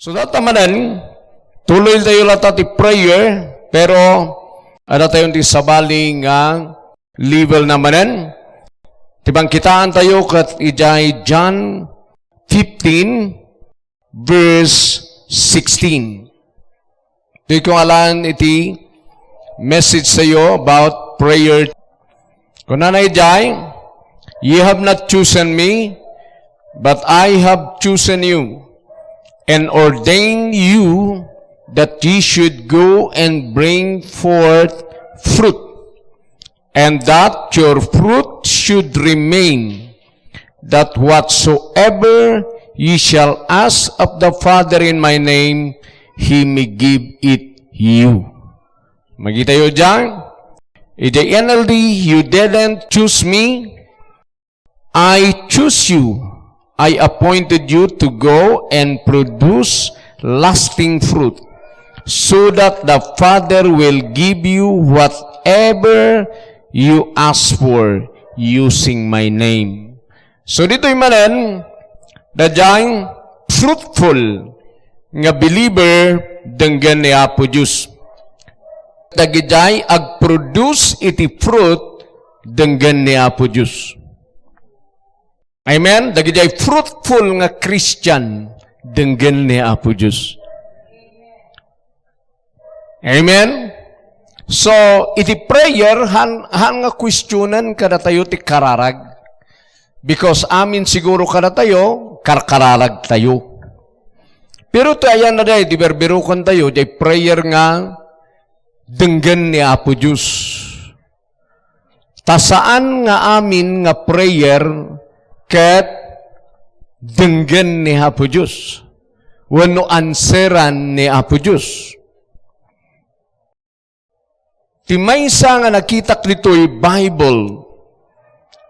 So tamanan, tuloy tayo lang ti prayer, pero ada tayong ti sabaling level namanan. Tibang kitaan tayo kat ijay John 15 verse 16. Ito kong alaan iti message sa iyo about prayer. Kung nanay ijay, ye have not chosen me, but I have chosen you, and ordained you that ye should go and bring forth fruit, and that your fruit should remain, that whatsoever ye shall ask of the Father in my name, He may give it you. Magita yo dyan? In the NLD, you didn't choose me, I choose you. I appointed you to go and produce lasting fruit, so that the Father will give you whatever you ask for using my name. So dito'y manan, dadyang fruitful nga believer denggan ni Apo Diyos. Dagijay ag-produce iti fruit denggan ni Apo Diyos. Amen? Dagijay fruitful nga Christian denggan ni Apo Diyos. Amen? So, iti prayer, han nga questionan kada tayo ti kararag. Because amin siguro kada tayo, karkararag tayo. Pero ito ayan na day, di berberukan tayo, day prayer nga denggan ni Apo Diyos. Tasaan nga amin nga prayer ket denggan ni Apo Diyos. Wano anseran ni Apo Diyos. Ti maysa nga nakita dito'y Bible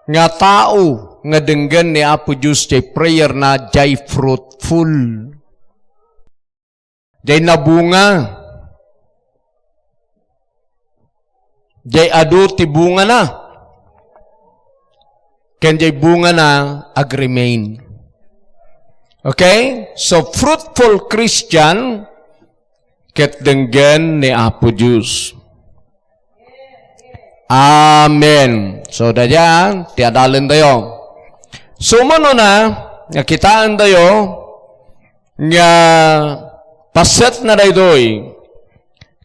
nga tao nga denggan ni Apo Diyos jay prayer na jay fruitful. Jay nabunga. Jay adu ti bunga na. Ken jay bunga na ag-remain. Okay? So fruitful Christian ket denggan ni Apo Diyos. Amen. So, dadyan, tiadalan tayo. So, mano na, nakitaan tayo, nga paset na daydoy,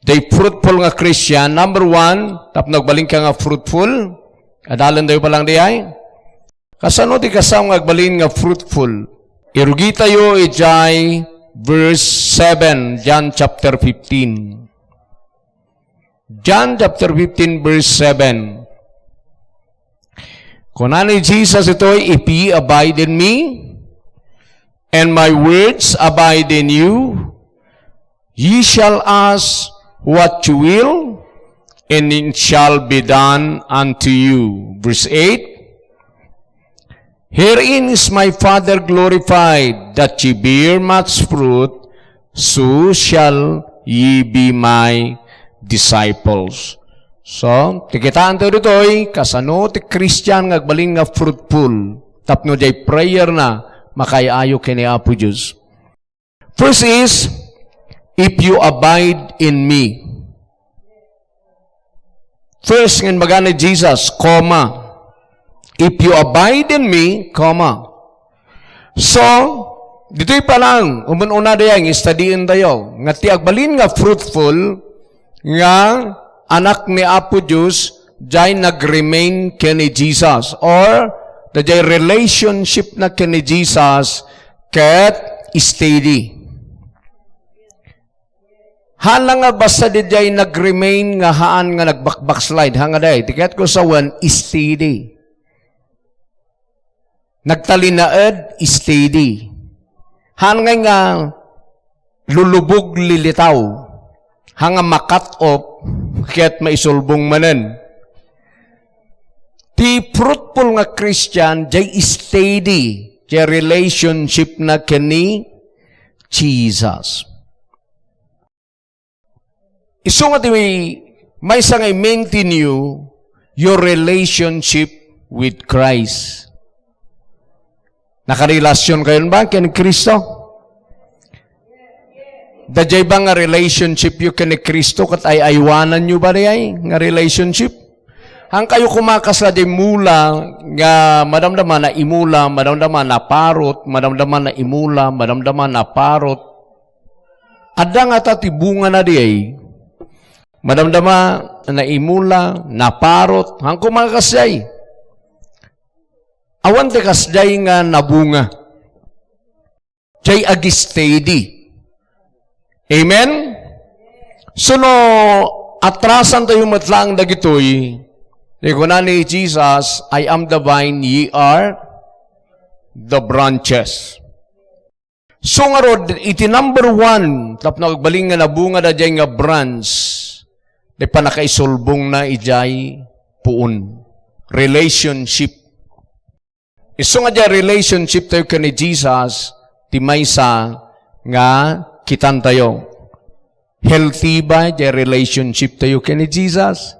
day fruitful nga Christian. Number one, tap nagbaling ka nga fruitful, adalan tayo palang diyay. Kasano di kasam nga agbalin nga fruitful? Irugi tayo, ijay, verse 7, John chapter 15. John chapter 15 verse 7. Kunani Jesus ito'y, if ye abide in me, and my words abide in you, ye shall ask what you will, and it shall be done unto you. Verse 8. Herein is my Father glorified, that ye bear much fruit, so shall ye be my disciples. So, tikitaan tayo dito'y, kasano ti Christian ngagbaling nga fruitful, tapno jay prayer na, makayayo kini Apo Diyos. First is, if you abide in me. First, ng magana Jesus, comma. If you abide in me, comma. So, dito'y palang, umununa dayang, istadiin tayo, nga ti agbalin nga fruitful, nga anak ni Apo Diyos jay nag-remain kini Jesus, or the jay relationship na kini Jesus ket steady. Hala nga basta di jay nag-remain nga haan nga nagbakslide hanga day tiket ko sa one steady. Nagtalinaed steady. Han nga lulubog lilitaw. Hanga makat op, kaya't maisulbong manan. Ti fruitful nga Christian, jay steady, jay relationship na kani Jesus. Iso nga ti may sangay maintain your relationship with Christ. Nakarelasyon kayo ba kani Kristo? Dajay ba nga relationship yu kani Kristo kat ay aywanan nyo ba ay nga relationship? Hang kayo kumakasla di mula nga madamdaman na imula, madamdaman na parot, madamdaman na imula, madamdaman na parot. Ada nga tatibunga na di ay madamdaman na imula, na parot, hang kumakasyay. Awan te kasday nga nabunga. Jay agistedi. Amen? So no, atrasan tayo matlang dagitoy. Di ko na ni Jesus, I am the vine, ye are the branches. So nga rod, iti number 1, tap na kagbaling nga nabunga na dyan nga branch, di pa nakaisulbong na ijay puon. Relationship. Iso nga dyan relationship tayo ka ni Jesus, ti maysa nga kitan tayo. Healthy ba dyan relationship tayo ka ni Jesus?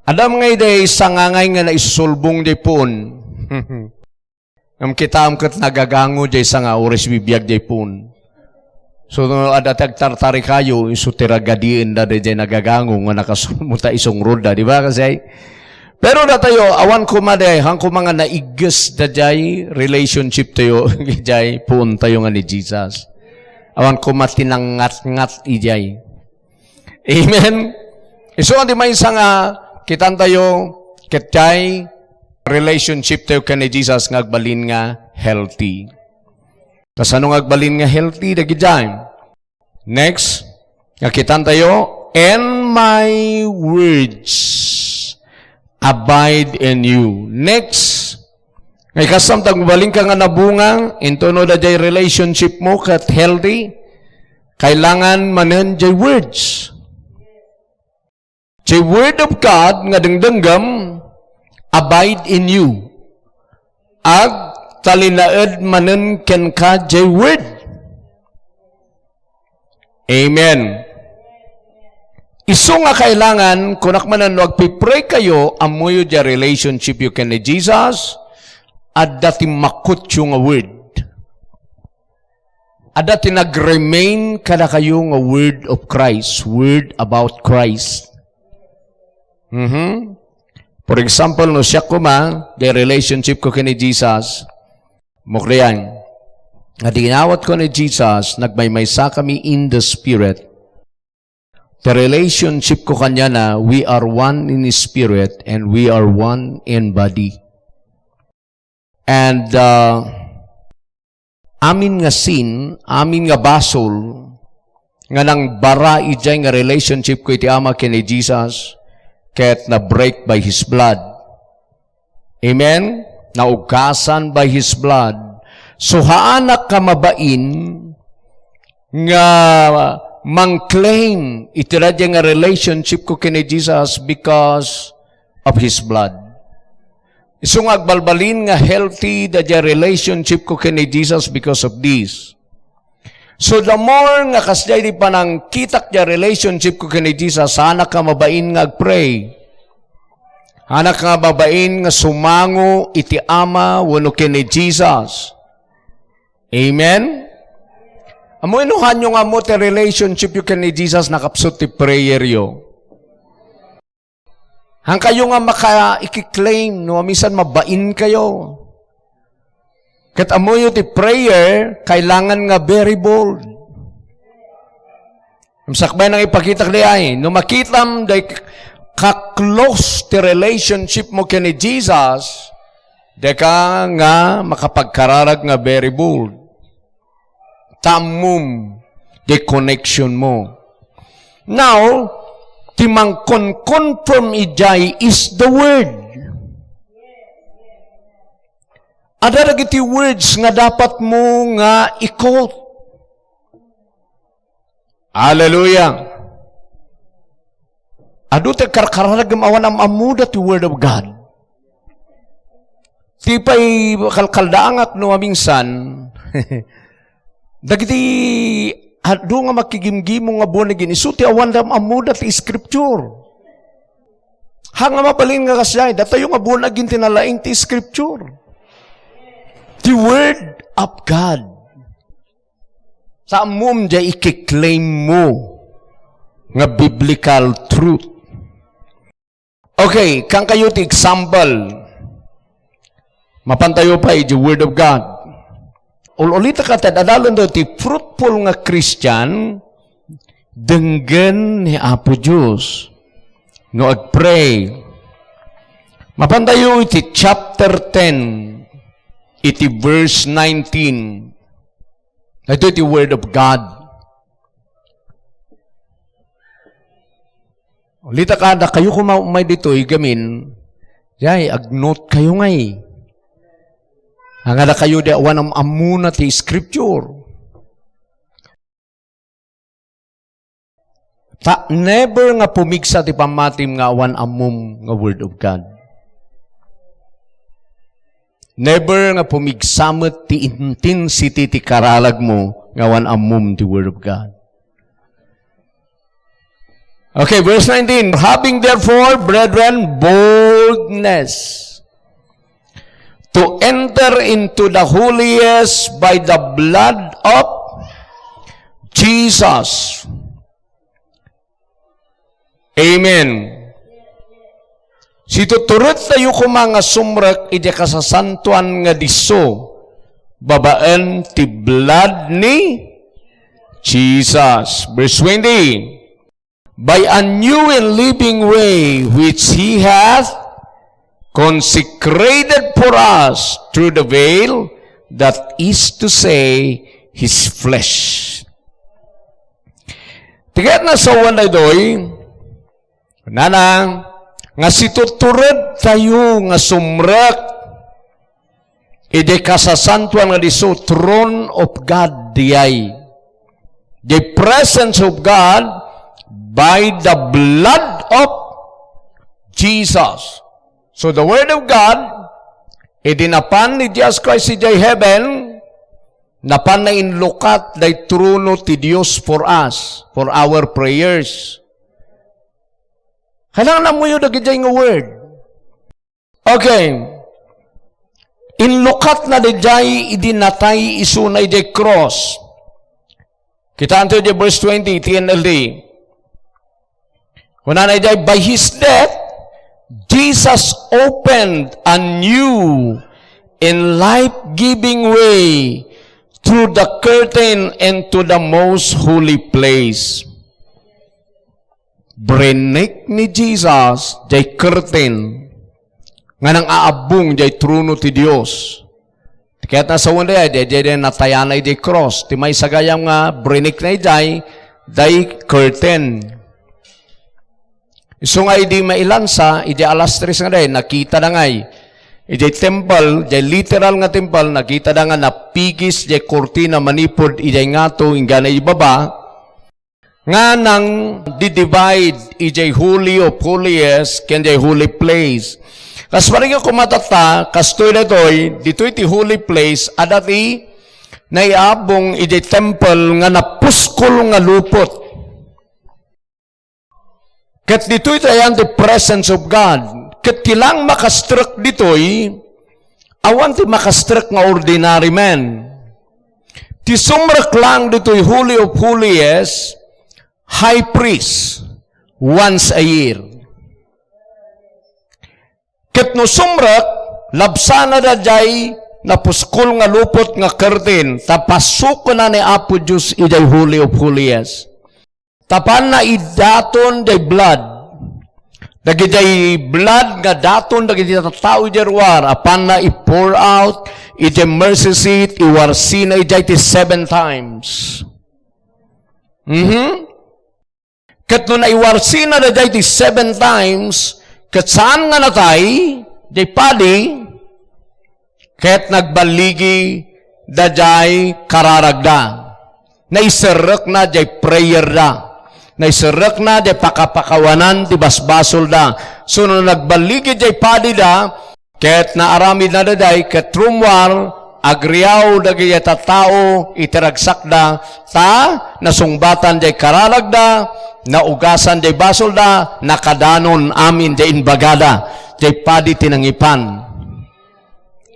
Adam nga iday sangangay nga na isulbong di poon. Ang kita kat nagagango di sa nga oras bibiyag di poon. So adatag tartari kayo, iso tiragadiin da di nagagango nga nakasumuta isong roda. Di ba kasi? Pero na tayo, awan ko maday, hang ko mga naigas da jay relationship tayo, jay poon tayo nga ni Jesus. Awan ko matinangat-ngat ijay. Amen? Iso nga di may isa nga kitan tayo, kitay, relationship tayo ka ni Jesus nga agbalin nga healthy. Kas ano nga agbalin nga healthy, dagidyan. Next, nga kitan tayo, and my words abide in you. Next, ngay kasamtag mabaling ka nga nabungang, into no da jay relationship mo kat healthy, kailangan manan jay words. The word of God nga dengdenggam abide in you. Ag talinaed manen ken ka jay word. Amen. Isu nga kailangan kunak manan wagpipray kayo amoyo ja relationship you ken ni Jesus at dati makut yung nga word. At dati nag-remain kada kayo nga word of Christ, word about Christ. For example, no siya ko the relationship ko kini Jesus, mukriyan, nga dinawat ko ni Jesus, nagmaymaysa kami in the Spirit. The relationship ko kanya na, we are one in Spirit and we are one in body. And amin nga sin, amin nga basol, nga nang bara ijay nga relationship ko iti ama kini Jesus, ket na break by His blood. Amen? Naugkasan by His blood. So haanak ka mabain nga mang-claim itiradya nga relationship ko kini Jesus because of His blood. Iso nga agbalbalin nga healthy dadya relationship ko kini Jesus because of this. So the more nga kasday di pa nang kitak ya relationship ko kini Jesus, hanak ka mabain nga agpray. Hanak ka mabain nga sumango iti ama wano kini Jesus. Amen? Amo inuhan nyo nga mo ti relationship you kini Jesus nakapsot ti prayer yo. Hang kayo nga maka-i-claim no minsan mabain kayo. Kat amoy ti prayer, kailangan nga very bold. Sakbay nang ipakita kli ay, no makitam day ka-close ti relationship mo kini Jesus, day ka nga makapagkararag nga very bold. Tamum di connection mo. Now, timang confirm ijay is the word. Ada dagiti words nga dapat mo nga i-quote. Hallelujah. Adu te karkaragam awan am amuda ti word of God. Ti pay kalkaldaangat no minsan. Dagiti adu nga makigimgimo nga bonegin isu ti awan dam amuda ti scripture. Hanga mabalin nga kasay datayo nga bonagin tinalaing ti scripture. The Word of God. Sa amom jay ikiklaim mo nga biblical truth. Okay, kang kayo ti example. Mapantayo pa the Word of God. Ulita ka tadadalon do ti fruitful nga Christian denggen ni Apo Diyos. No agpray. Mapantayo iti chapter 10, iti verse 19. Ito iti Word of God. Ulita ka, na kayo kumamay dito, igamin, yay, agnote kayo ngay. Ang ada kayo di awan amuna ti scripture. Never nga pumigsa ti pamatim nga awan amum nga Word of God. Never nga pumigsamot ti intensity ti karalag mo nga awan amum ti Word of God. Okay, verse 19. Having therefore, brethren, boldness to enter into the holiest by the blood of Jesus. Amen. Si tuturot tayo ko mga sumrak, iti kasasantuan nga diso, babaan ti blood ni Jesus. Verse 20. By a new and living way which He hath consecrated for us through the veil, that is to say, His flesh. Tigat na sa wanay doy, nanang, nga situturad tayo nga sumrak, ide kasasantuan nga diso, throne of God diyay. The presence of God by the blood of Jesus. So the Word of God, idinapan ni Jesus Christ ijay heaven, napan na inlukat day trono ti Dios for us, for our prayers. Kailangan na mo yun nagijay nga word. Okay. Inlukat na dijay idinatay isu na ijay cross. Kita anto di verse 20, TNLD. Kuna na ijay, by His death, Jesus opened a new and life-giving way through the curtain into the most holy place. Brenek ni Jesus jay curtain nga nang aabong jay trono ti Dios. Kaya na sa wanda jay natayanay jay cross. Ti may sagayam nga brenek na jay curtain. So nga di mailansa, idi alas 3 nga day, nakita na ngay. Ijay temple, jay literal nga temple, nakita na nga napigis jay kortina manipod, ijay ngato, ingana ibaba, nga nang di-divide ijay holy of holiest, kanjay holy place. Kas parang yung kumatata, kastoy na to'y, dito iti holy place, adati, naiabong ijay temple, nga napuskol nga lupot. Kat dito ito ayan the presence of God. Kat kilang makastruck dito'y, awan ti makastruck nga ordinary man. Ti sumrak lang dito'y holy of holiest, high priest, once a year. Kat no sumrak, labsana da jay, napuskol nga lupot nga curtain, tapasok na ni Apo Diyos ijay holy of holiest. Tapan na idaton day blood. Dagijay blood nga daton, dagijay tao jarwar, apan na i-pour out, ijay mercy seat, iwarsi na ijay ti 7 times. Kat no na iwarsi na dajay ti 7 times, kat saan nga natay, jay padi, kat nagbaligi dajay kararagda. Naiserek na jay prayer da. Naiserek na jay pakapakawanan ti basbasol da. So no nagbaligi jay padi da, kat naaramid na dajay, kat rumwar, agriyaw dagay tao itiragsak da, ta nasungbatan jay kararagda, naugasan jay basol da, nakadanon amin jay inbagada, jay padi tinangipan.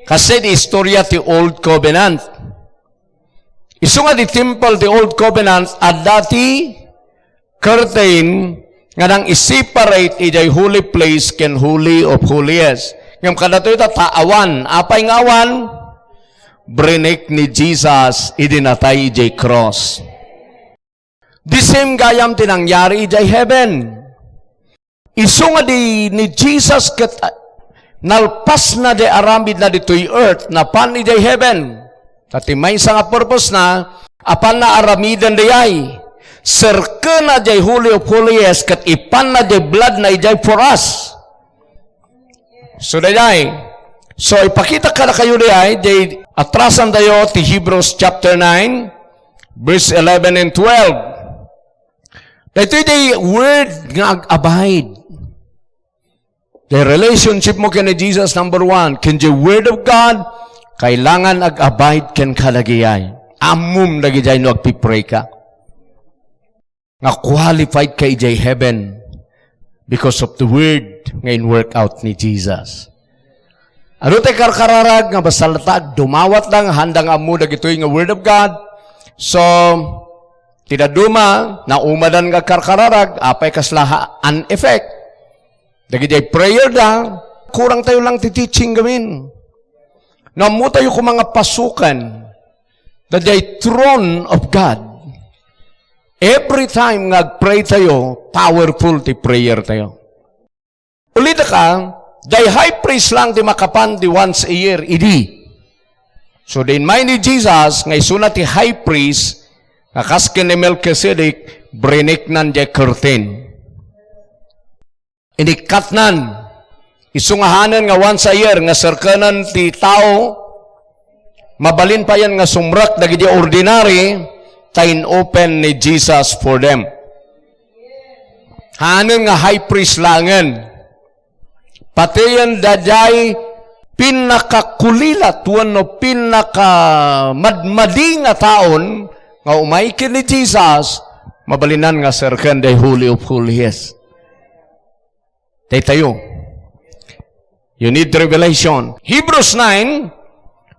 Kasi di istorya ti Old Covenant. Isu nga di temple, the old covenant, at dati curtain nga nang i-separate ijay holy place ken holy of holiest. Ngam kada to ita taawan, apay nga awan? Brinik ni Jesus idinatay ijay cross. The same gayam tinangyari ijay heaven. Isu nga di ni Jesus ket nalpas na di aramid na ditoy earth na pan ijay heaven. Tati may isa nga purpose na apan na aramidan di ay. Serke na jay holy of holiest kat ipan na jay blood na ijay for us. So dayay. So ipakita ka na kayo dayay, jay atrasan tayo ti Hebrews chapter 9, verse 11 and 12. Dito jay word nga ag-abide. The relationship mo kani Jesus, number 1, ken jay word of God, kailangan ag-abide ken kalagiyay. Amum lagi jay no agpipray ka. Nga qualified kay jay heaven because of the word ngayon work out ni Jesus. Ano tayo karkararag nga basalatag, dumawat lang, handang amu dagitoy nga word of God. So, tidaduma, na umadan nga karkararag, apay kaslaha an effect. Dagitoy prayer lang, kurang tayo lang ti-teaching gamin. Namu tayo kung mga pasukan, dagitoy throne of God. Every time nag-pray tayo, powerful ti prayer tayo. Ulit ka, day high priest lang ti makapan di once a year, idi. So, din may ni Jesus, ngay suna ti high priest, nakaskin ni Melchizedek, brinik nan di curtain. Inikat nan, isungahanan nga once a year, nga sarkanan ti tao, mabalin pa yan nga sumrak, dagi di ordinary, tain open ni Jesus for them. Hanan nga high priest langan. Pati yan dajay pinakakulila tuwan no pinakamadmadi nga taon nga umaikin ni Jesus mabalinan nga serkan day holy of holiest. Tay tayo. You need revelation. Hebrews 9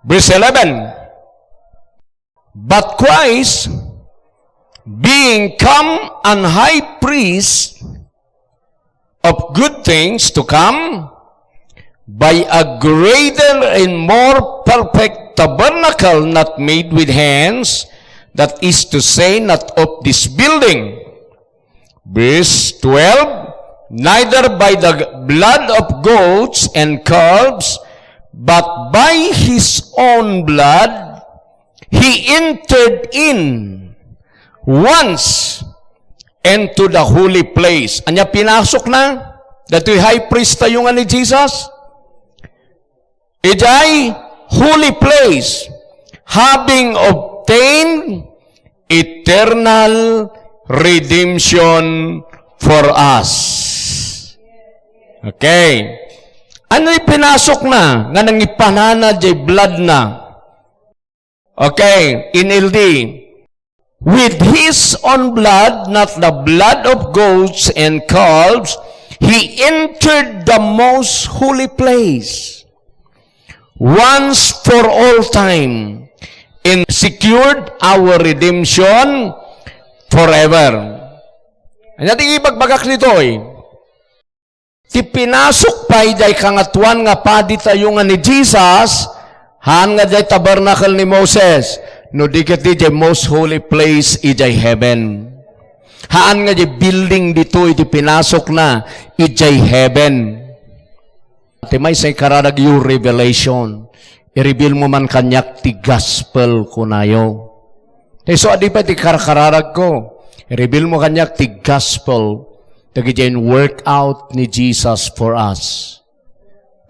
verse 11. But Christ, being come an high priest of good things to come, by a greater and more perfect tabernacle not made with hands, that is to say, not of this building. Verse 12, neither by the blood of goats and calves, but by his own blood, he entered in once into the holy place. Anya pinasok na? Dato'y high priest tayo nga ni Jesus. Ijay holy place, having obtained eternal redemption for us. Okay. Ano'y pinasok na? Nga nangipanana jay blood na. Okay, in LD, with his own blood, not the blood of goats and calves, he entered the most holy place once for all time and secured our redemption forever. Ano natin ibagbagak nito Ti pinasok pa jay kangatuan nga padi tayo nga ni Jesus, haan nga jay tabernacle ni Moses, no diket di jay most holy place ijay heaven. Haan nga jay building dito iti pinasok na ijay heaven. Ati may say kararag yung revelation. I-reveal mo man kanyak ti gospel kunayo. So adi pa ti kararag ko. I-reveal mo kanyak ti gospel. Dagi jay work out ni Jesus for us.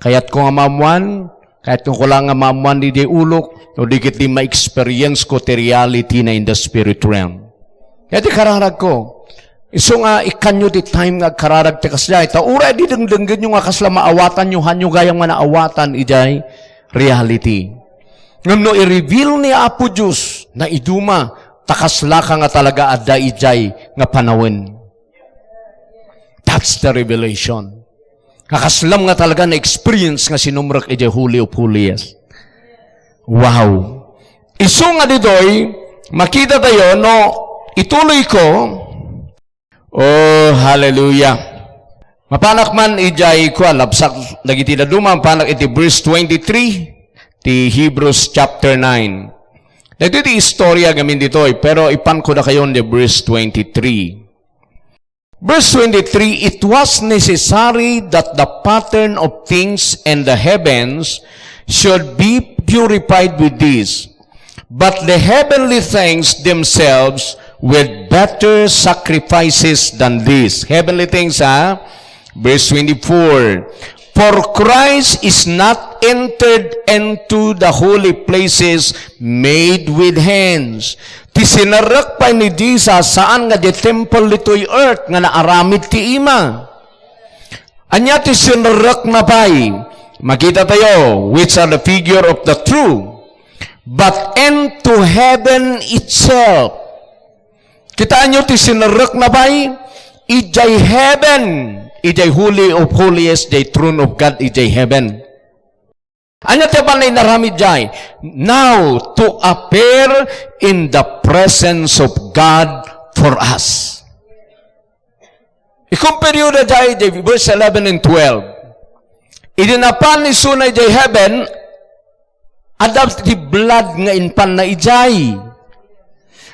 Kaya't ko nga mamuan, kahit kung kulang nga mamuan di ulok, no dikit di ma-experience ko ti reality na in the spirit realm. Kaya di kararag ko. Iso nga ikanyo di time nga kararag ti kasya. Ita ura di dengdenggen nyo nga kasla maawatan nyo, hanyo gayang manaawatan ijay reality. Ngam no i-reveal ni Apo Diyos na iduma, takasla ka nga talaga adda ijay nga panawin. That's the revelation. Kakaslam nga talaga na experience nga sinumrak ijay holy of holiest. Wow. Iso nga didoy, makita tayo, no, ituloy ko, oh, hallelujah. Mapanak man ijay ko, labsak lagi tida dumang panak iti verse 23, ti Hebrews chapter 9. Ito iti istorya gamin dito, pero ipan ko na kayo di verse 23. Verse 23, it was necessary that the pattern of things in the heavens should be purified with this, but the heavenly things themselves with better sacrifices than this. Heavenly things, Verse 24, for Christ is not entered into the holy places made with hands. Ti sinarak pa ni Jesus saan nga di temple dito'y earth nga naaramid ti ima. Anya ti sinarak na pa'y, makita tayo, which are the figure of the true, but into heaven itself. Kitaan nyo ti sinarak na pa'y, ijay heaven, ijay holy of holiest, ijay throne of God, ijay heaven. Ano tayo na inaramid jay? Now, to appear in the presence of God for us. I-compare na jay, verse 11 and 12. Idinapan ni sunay jay heaven, adapt the blood nga inpan na ijay.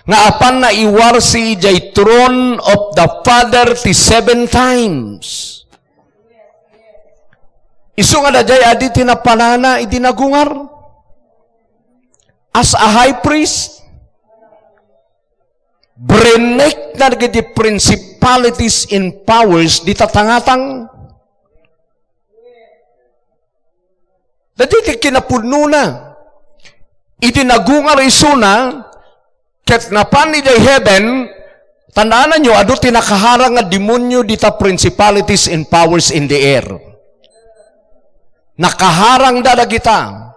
Nga apan na iwar si ijay throne of the Father ti 7 times. Isu nga da jay adi tinapanana idinagungar as a high priest. Brenek na di principalities and powers di tatangatang. Dati kinapudno na. Idinagungar isuna ket napan ni jay heaven, tandaan nyo, ado tinakaharang nga demonyo dita principalities and powers in the air. Nakaharang dadagita.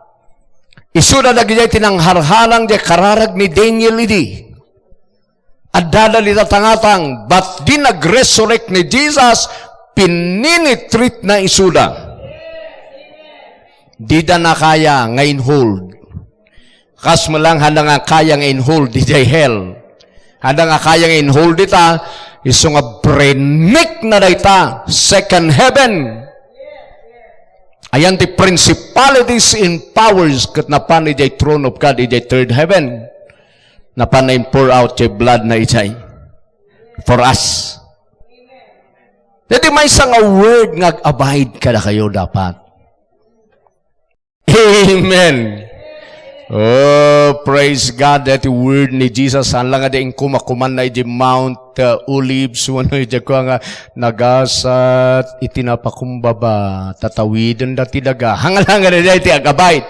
Isu dadagita tinangharharang di kararag ni Daniel idi. At dadalita tangatang, but di nag-resurrect ni Jesus, pininitreat na isuda. Di da na kaya ngayon hold. Kas mo lang handa nga kayang in-hold di jay hell. Handa nga kayang in-hold dita, iso nga brenik na dita, second heaven. Ayan ti principalities and powers kat napan di jay throne of God, di jay third heaven. Napan na pour out jay blood na ijay. For us. Dati may isang word nga abide ka na kayo dapat. Amen. Oh, praise God, that word ni Jesus. Ang lang nga din kumakuman na di Mount Olives. Wano di ko nga nagasat, itinapakumbaba, tatawidan dati daga. Hangal nga din iti ag-abide.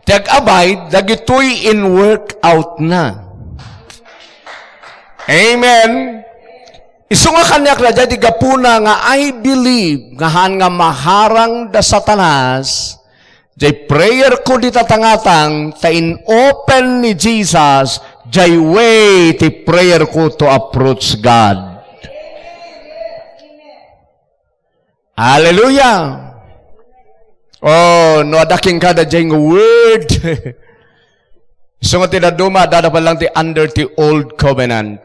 Ti ag-abide, dagitoy in work out na. Amen. Isu nga kanyak na dyan, gapuna nga I believe, ngahan nga maharang da Satanas, jay prayer ko di tatangatang, ta in open ni Jesus, jay way ti prayer ko to approach God. Hallelujah! Oh, no adaking kada jay nga word. So nga tinaduma, dadapal lang ti under ti old covenant.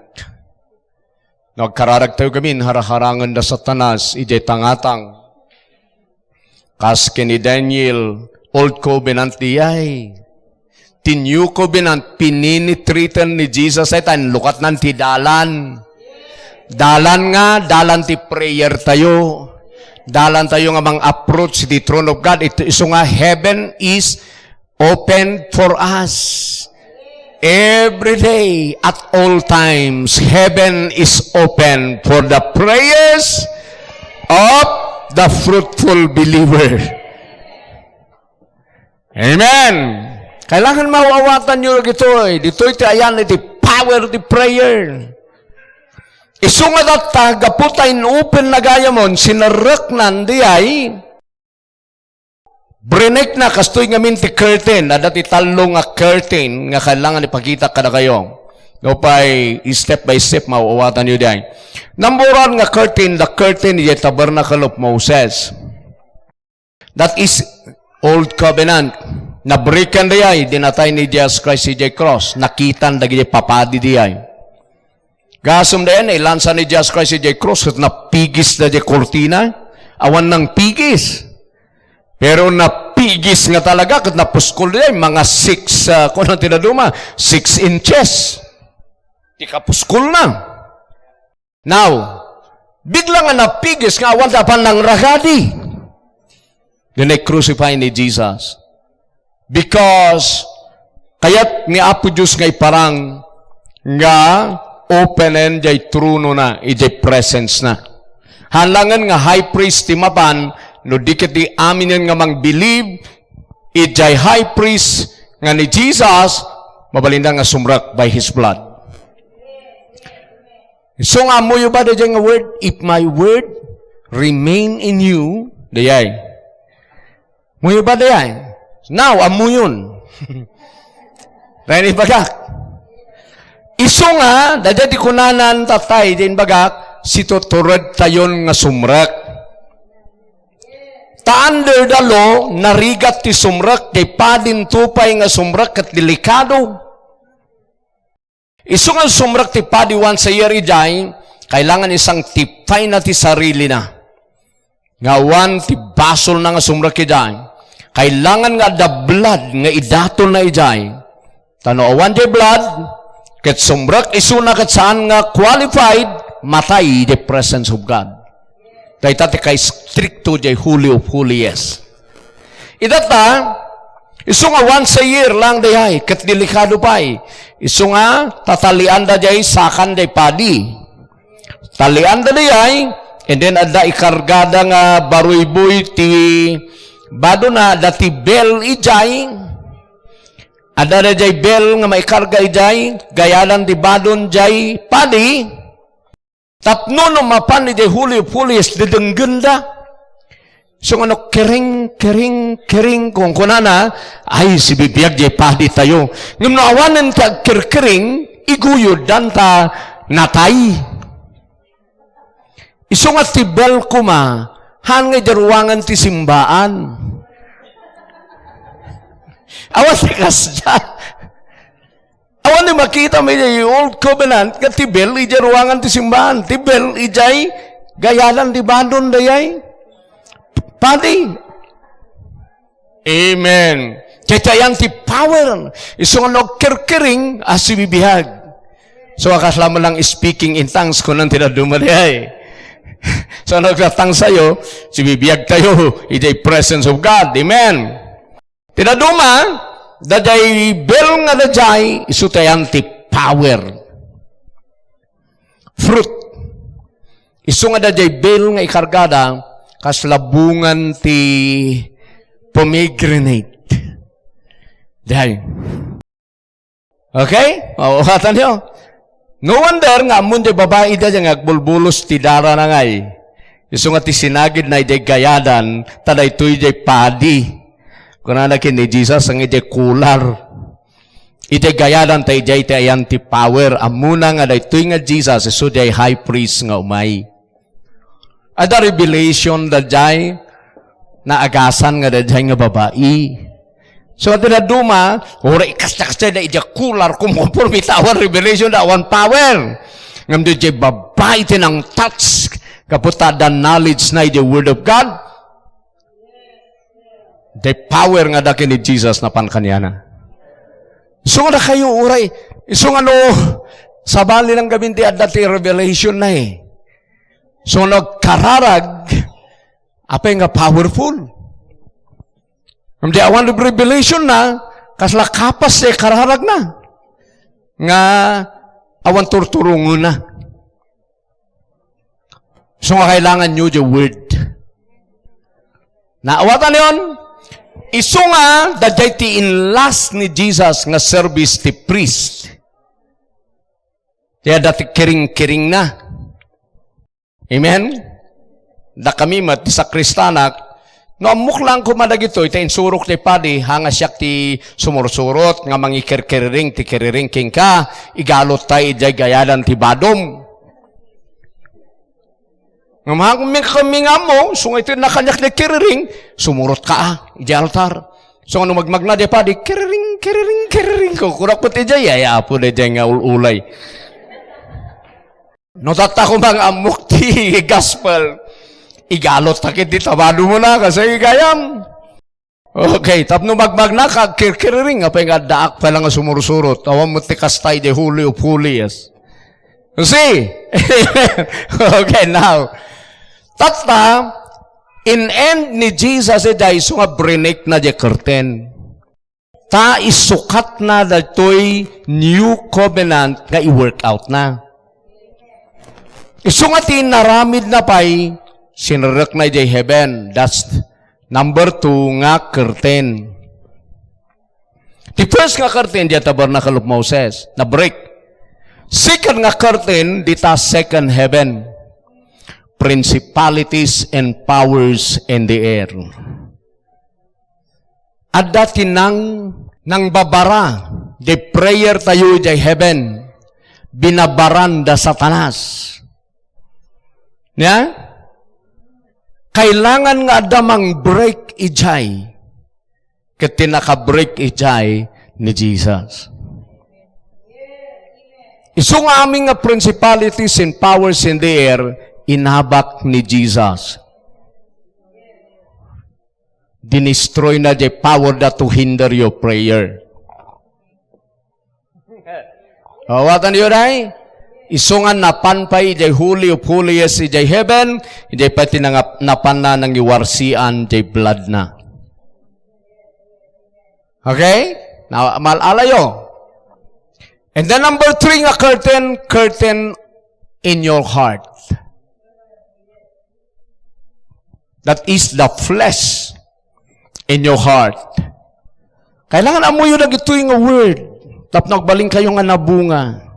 Nagkararag tayo kami, haraharangan na Satanas, ijay tangatang. Kas ni Daniel, Old Covenant diyay. Ti New Covenant, pininitreatan ni Jesus ay tan lukat nan ti dalan. Dalan nga, dalan ti prayer tayo. Dalan tayo nga mang approach the throne of God. Ito iso nga, heaven is open for us. Every day, at all times, heaven is open for the prayers of the fruitful believer. Amen. Kailangan mauawatan nyo gito'y. Dito'y ti ayan, iti power ti prayer. Isunga data, gaputa in open na gaya mon, sinarak nandi ay, brinek na, kastoy nga min ti curtain, na dati talong nga curtain, nga kailangan ipakita ka na kayo. Gopay, step by step, mauawatan nyo diyan. Number one nga curtain, the curtain is the tabernacle of Moses. That is Old Covenant. Nabrikan dayay, dinatay ni Jesus Christ si J. Cross. Nakitan dagi papadi dayay. Gasum dayan, ilansa ni Jesus Christ si J. Cross, at napigis na di kortina. Awan ng pigis. Pero napigis nga talaga, kat napuskol dayay, mga 6, kung ano tinaduma, 6 inches. Di kapuskol na. Now, bigla nga napigis nga awan dapan ng ragadi. Then crucify ni Jesus. Because, kayat ni Apo Diyos ngay parang nga openen jay truno na, ijay presence na. Halangan nga high priest ti mapan, no dikit di aminin nga mang believe, ijay high priest nga ni Jesus, mabalinda nga sumrak by His blood. So nga mo yung ba da nga word? If my word remain in you, dayay. Mo yung ba dayay? Now, amo yun. Rani bagak. Iso nga, dadya di kunanan tatay, din bagak, si tuturad tayon nga sumrak. Taander dalo, narigat ti sumrak, kay padin tupay nga sumrak at delikado. Iso nga sumrak ti padi once a year ijay, kailangan isang tipay na ti sarili na. Ngawan ti basol na nga sumrak ijay. Kailangan nga the blood nga idatol na ijay. Tanawan di blood, ket sumrak isuna ket saan nga qualified, matay the presence of God. Dahil kay stricto di holy of holiest. Idata, iso nga once a year lang dihay, ket delikado pa'y. Iso nga, tatalian da dihay, sakan dihay padi. Talian da dihay, and then ada ikargada nga baruy-buy ti bado na dati bel ijay, ada na jay bel nga may karga ijay, gayalan di badon jay padi, tapno no mapan ni jay huli pulis didenggenda. So ano, kering kung kunana, ay si bibiyag jay padi tayo. Ngam naawanan ka kering, iguyod dan ta natay. Iso nga ti bel kuma, hangay daruangan ti simbaan. Awan ti kasya. Awan ni makita may yung old covenant, ka ti bel, ija ruangan ti simbaan. Ti bel, ijay, gayalan di bandon dayay. Padi. Amen. Kaya ti power. Iso nga nagkirkiring, as bibihag. So, akaslama lang speaking in tongues ko nang tinadumarihay. So, naglatang sa'yo, si bibiyag tayo, ijay presence of God. Amen. Tinaduma, dajay bel nga dajay, isutayan ti power. Fruit. Isu nga dajay bel nga ikargada, kaslabungan ti pomegranate. Dahil. Okay? Mawakatan nyo. No wonder nga, mundi babae da dyan, agbulbulos ti dara na ngay. Isu nga ti sinagid na ijay gayadan, tada ito ijay padi. Kung nanakin ni Jesus, ang ijay kular. Ijay gayadan, ta ijay ti ayan ti power. Amuna nga da ito nga Jesus, isu jay high priest nga umay. Ada revelation da jay, na agasan nga da jay nga babae. So, ito na duma, ora ikasta-kasta na ija kular, kumupur, bitawan revelation na one power. Ngam do jay babae tinang touch, kaputa the knowledge na ija word of God. The power nga daki ni Jesus na pankanyana. So, nga na kayo, uray, so nga no, sabali ng gabinti at dati revelation na eh. So, nagkararag, apay nga powerful. Hindi awan ng revelation na, kasla kapas eh, kararag na. Nga, awan turturungo na. So nga kailangan nyo the word. Naawatan yun, iso nga, dadjay ti inlas ni Jesus nga service ti priest. Kaya dati kiring-kiring na. Amen? Da kami mat, sa kristanak, no, amok lang kumadag ito, ita insurok ti padi, hanga siyak ti sumursurot, nga mangikirkiriring, ti kiriringking ka, igalot tayo, ijay gayadan ti badom. Nga mga kami nga mo, so ito nakanyak ni kiriring, sumurot ka, ijay altar. So, ano magmagna di pa, di kiriring, kukurak po ti jay, ay apo di jay nga ulay. No, tata ko mga amok ti gospel, igalot takit di tabado mo na, kasi igayam. Okay, tapno magmagna ka, kiriring, apay nga daak pa lang nga sumursurot, awam mo ti kastay di huli of holiest. See? Okay, now, tata, in end ni Jesus day so nga brinik na di curtain. Ta isukat na datoy new covenant nga i-work out na. Isu nga tinaramid na pa'y sinarek na di heaven. That's number 2 nga curtain. The first nga curtain di tabernacle of Moses na break. Second nga curtain di ta second heaven. Principalities and powers in the air. At dati nang babara, the prayer tayo di heaven, binabaran da satanas. Ya? Kailangan nga damang break ijay, ket tinaka-break ijay ni Jesus. Isu nga aming nga principalities and powers in the air, inabak ni Jesus. Dinestroy na the power that to hinder your prayer. Watan yun ay? Isungan napanpay jay holy of holiest jay heaven, jay pati napan na ng iwarsian jay blood na. Okay? Now, malalayo. And then number 3 nga curtain in your heart. That is the flesh in your heart. Kailangan amoy yung nagitoy nga word. Tap nagbaling kayo nga nabunga.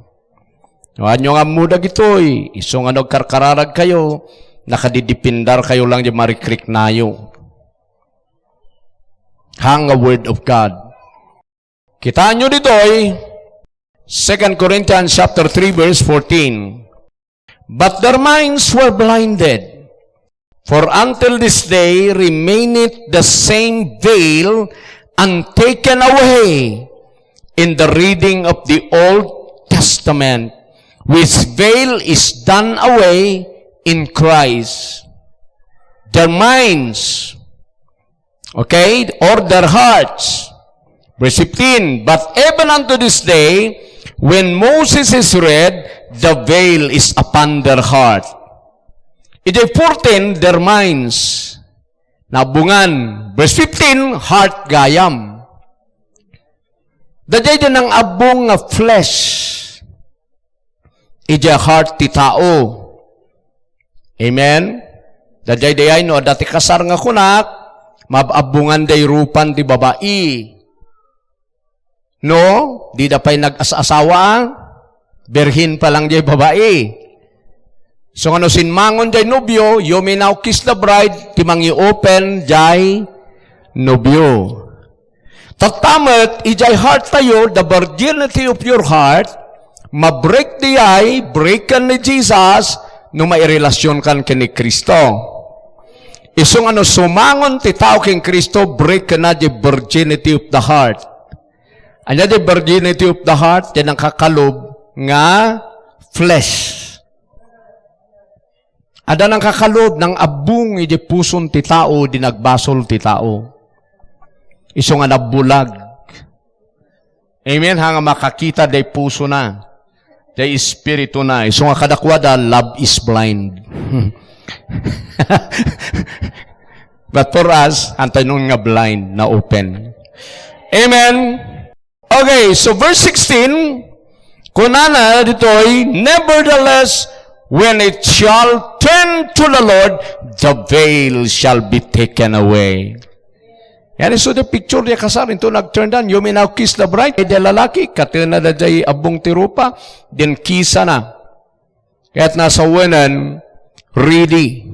Huwag nyo nga muda gitoy. Iso nga nagkarkararag kayo. Nakadidipindar kayo lang yung marikrik nayo. Hang a word of God. Kitaan nyo ditoy, 2 Corinthians chapter 3 verse 14. But their minds were blinded. For until this day remaineth the same veil untaken away in the reading of the Old Testament, which veil is done away in Christ. Their minds, okay, or their hearts. Verse 15, but even unto this day, when Moses is read, the veil is upon their heart. Ijay 14, their minds. Nabungan. Verse 15, heart gayam. Dajay din ang abong nga flesh. Ijay heart ti tao. Amen? Dajay dayay no, dati kasar nga kunak, mababungan day rupan ti babae. No? Di da pa'y nag-asawa, berhin pa lang day babae. So ano sinmangon jay nobyo, you may now kiss the bride, timang i-open jay nobyo. Tatamat, ijay heart tayo, the virginity of your heart, ma-break di ay, breakan ni Jesus, no mairelasyon kan kini Kristo. Isong ano, sumangon ti tao king Kristo, break ka na the virginity of the heart. Anya the virginity of the heart, yan ang kakalob nga flesh. Ada nang kakalob ng abung iti puson ti tao, dinagbasol ti tao. Iso nga nabulag. Amen? Hanga makakita day puso na. Day espiritu na. Iso nga kadakwada, love is blind. But for us, antay nung nga blind na open. Amen? Okay, so verse 16, kunana dito'y, nevertheless, when it shall turn to the Lord, the veil shall be taken away. Yan so the picture niya kasar, ito nag-turn down, you may now kiss the bride, ay lalaki, katina na jay abong tirupa, then kisa na. Kaya't nasa wanan, ready.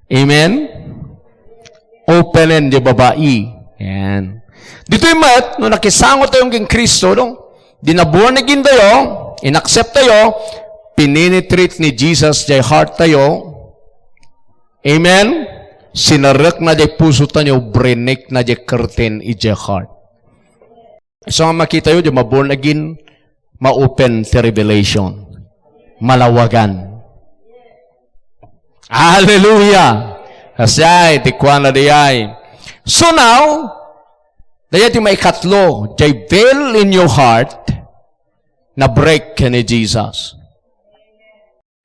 Amen? Openin di babae. Yan. Dito yung mat, nung nakisangot tayong king Kristo, dinabuhan na tayo, inaccept tayo, pininetrate ni Jesus jay heart tayo. Amen? Sinarek na di puso tayo, brenek na di curtain ije heart. So nga makita yun, di ma-born again, ma-open the revelation. Malawagan. Hallelujah! Kasay, tikwan na diyay. So now, daya di may katlo, jay veil in your heart, na break ka ni Jesus.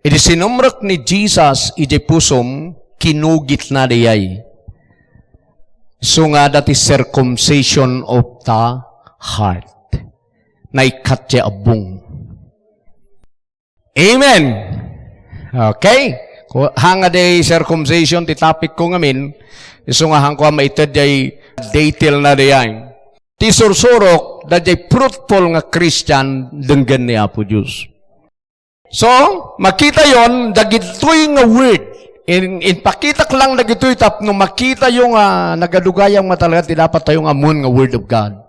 Iti sinumrak ni Jesus, iti pusom, kinugit na diyay. So nga, that is circumcision of the heart. Na ikatya abong. Amen! Okay? Hanga day circumcision, ti topic ko ngamin, iso nga hang ko maitad day detail na dayan. Ti sursurok, da day fruitful nga Christian, denggan ni Apo Diyos. So, makita yon dagitoy nga word. In pakitak lang dagitoy tap, no makita yung nagadugayang matalaga, ti dapat tayong amon nga word of God.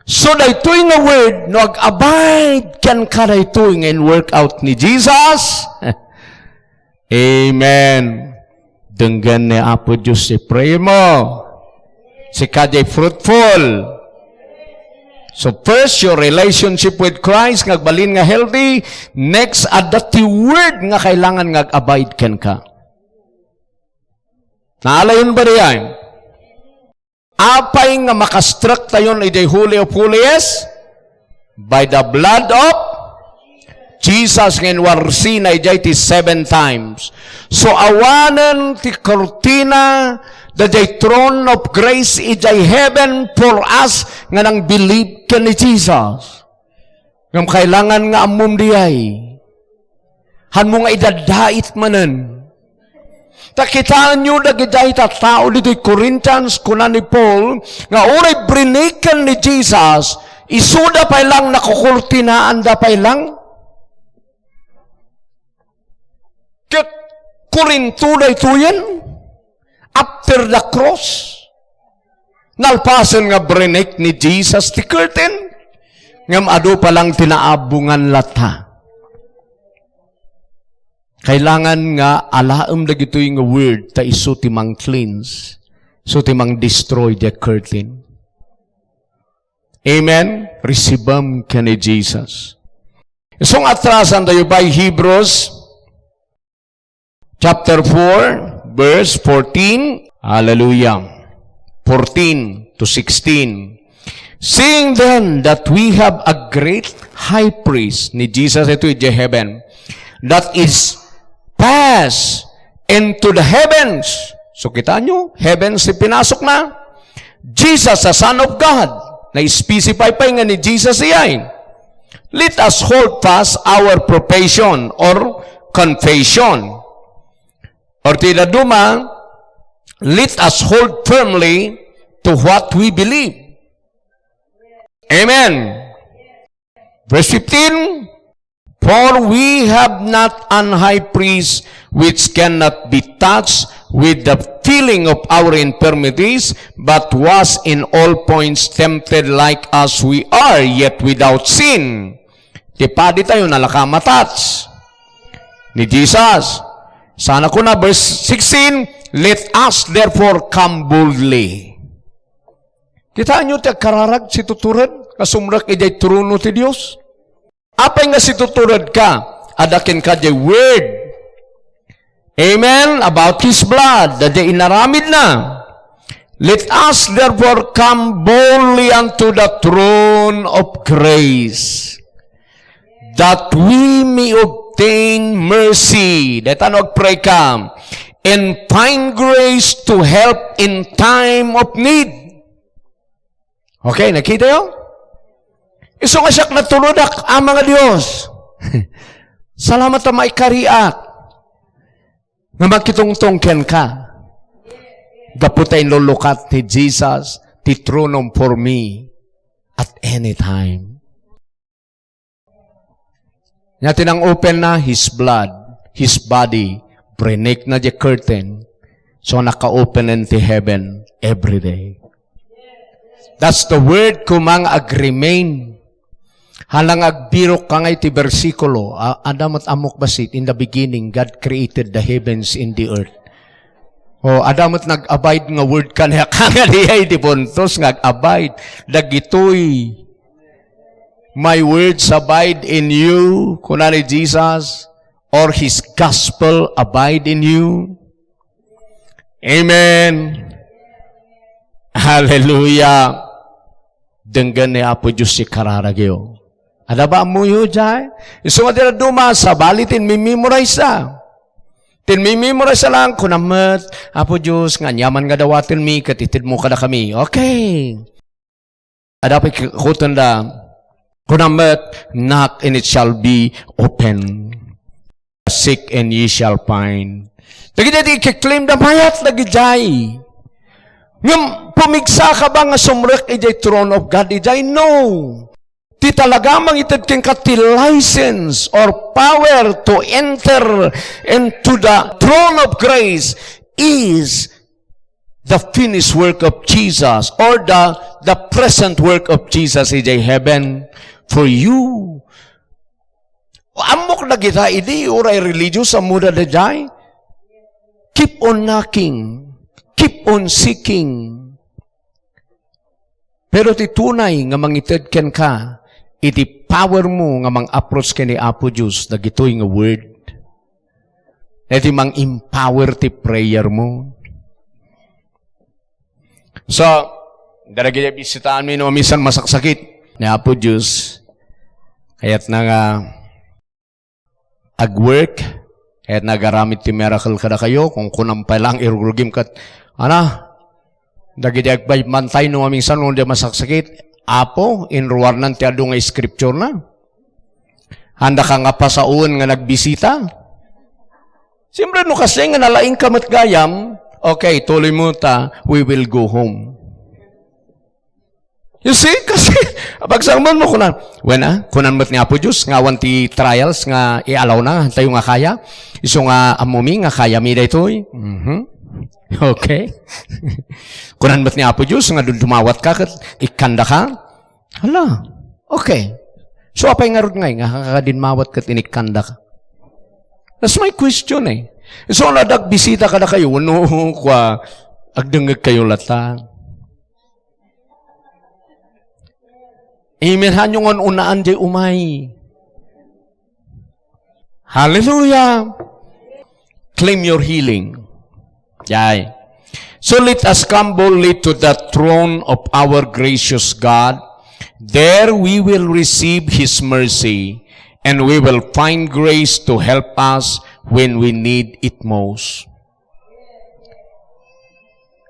So, daytoy nga word, no ag-abide kan ka daytoy nga in workout ni Jesus. Amen. Denggan ni Apo Diyos si pray mo. Si kajay fruitful. So first, your relationship with Christ, ngagbalin nga healthy. Next, adati word nga kailangan ngag-abide ken ka. Naalayon ba riyan? Apay nga makastruck tayon ijay Holy of Holies? By the blood of Jesus ngin warsina ijay ti 7 times. So awanan ti kortina the throne of grace ijay heaven for us nga nang believe ka ni Jesus. Ngam kailangan nga amum diyay. Han mo nga idadait manen. Takitaan nyo dagitay tao dito'y Corinthians kunan ni Paul nga uray brinikan ni Jesus isuda pa lang nakukurtinaan da pa lang. Ket Korinto da ito yan. After the cross. Nalpasan nga brinik ni Jesus ti curtain. Ngam ado pa lang tinaabungan lata. Kailangan nga alaam da gito'y nga word ta iso timang cleanse. So timang destroy the curtain. Amen? Receivam ka ni Jesus. Isong atrasan tayo by Hebrews chapter 4, verse 14. Hallelujah. 14 to 16. Seeing then that we have a great high priest, ni Jesus ito in heaven, that is passed into the heavens. So kita nyo, heavens si pinasok na. Jesus, the Son of God, na-specify pa nga ni Jesus iyay. Let us hold fast our profession or confession. Or tinaduma, let us hold firmly to what we believe. Amen. Verse 15, for we have not an high priest which cannot be touched with the feeling of our infirmities, but was in all points tempted like as we are, yet without sin. Tipadi tayo nalakamatats ni Jesus. Sana ko na, verse 16, let us therefore come boldly. Kita nyo ti kararag si tuturad, kasumrak ijay truno ti Diyos. Apay nga si tuturad ka, adakin ka di word. Amen? About His blood, that di inaramid na. Let us therefore come boldly unto the throne of grace, that we may obtain mercy. Deta pray ka, and find grace to help in time of need. Okay, nakita yun? Iso nga siyak natuludak ang mga Diyos. Salamat na maikariak. Nga magkitungtungken ka. Gaputay lulukat ni Jesus, ti throne for me at any time. Natin ang open na His blood, His body, break na the curtain, so naka-open into heaven every day. That's the word kumang ag-remain. Halang agbirok ka ngay ti versikulo, Adam at amok basit, in the beginning, God created the heavens and the earth. O, adamot nag-abide nga word ka niya, kanga dihay di puntos, nag-abide, dagitoy. My words abide in you, kunani Jesus, or His gospel abide in you. Amen. Hallelujah. Denggan ni Apo Diyos si kararagyo. Ada ba mo yun dyan? Iso nga dila dumasa, balitin, mimemorize na. Tinmimemorize lang, kunamat, Apo Diyos, nga nyaman nga dawatin mi, katitid mo kada kami. Okay. Ada pa kutan da, kunamat, knock and it shall be open. Seek and ye shall find. Dagi-dagi kiklaim da mayat, dagi-jay. Ngam, pumigsa ka ba nga sumrek ijay throne of God? Ijay, no. Ti talaga mang itad king kati license or power to enter into the throne of grace is the finished work of Jesus or the present work of Jesus in heaven for you. Amok na kita, idi oray religious sa muda na jay. Keep on knocking. Keep on seeking. Pero ti tunay nga mangitid ken ka, iti power mo nga mang-approach ka ni Apo Diyos na gito'y nga word. Iti mang-empower ti prayer mo. So, daragi na bisitaan mo no, minsan masaksakit ni Apo Diyos. Kaya't na nga ag-work, kaya't nagaramit ti miracle ka na kayo, kung kunampay lang irugim ka, dagi di agbay mantay no minsan nung di masaksakit, Apo, inruar ng tiyado nga scripture na. Handa ka nga pasaun nga nagbisita. Siyempre, no kasi nga nalaing kamat gayam, okay, tuloy mo ta, we will go home. You see, kasi, pagsaman mo kunan, kunan mo't ni Apo Diyos, nga wanti trials, nga ialaw na, tayo nga kaya, iso nga amumi, nga kaya mi da ito'y. Okay. Kunan mo't ni Apo Diyos, nga dumawat ka, ikanda ka. Hala, okay. So, apay nga rin nga kakadinmawat ka, inikanda ka. That's my question eh. So, nadagbisita ka na kayo, no, kwa, agdangag kayo lata. Amen. Hanyong unaan di umay. Hallelujah. Claim your healing. Yay. So let us come boldly to the throne of our gracious God. There we will receive His mercy, and we will find grace to help us when we need it most.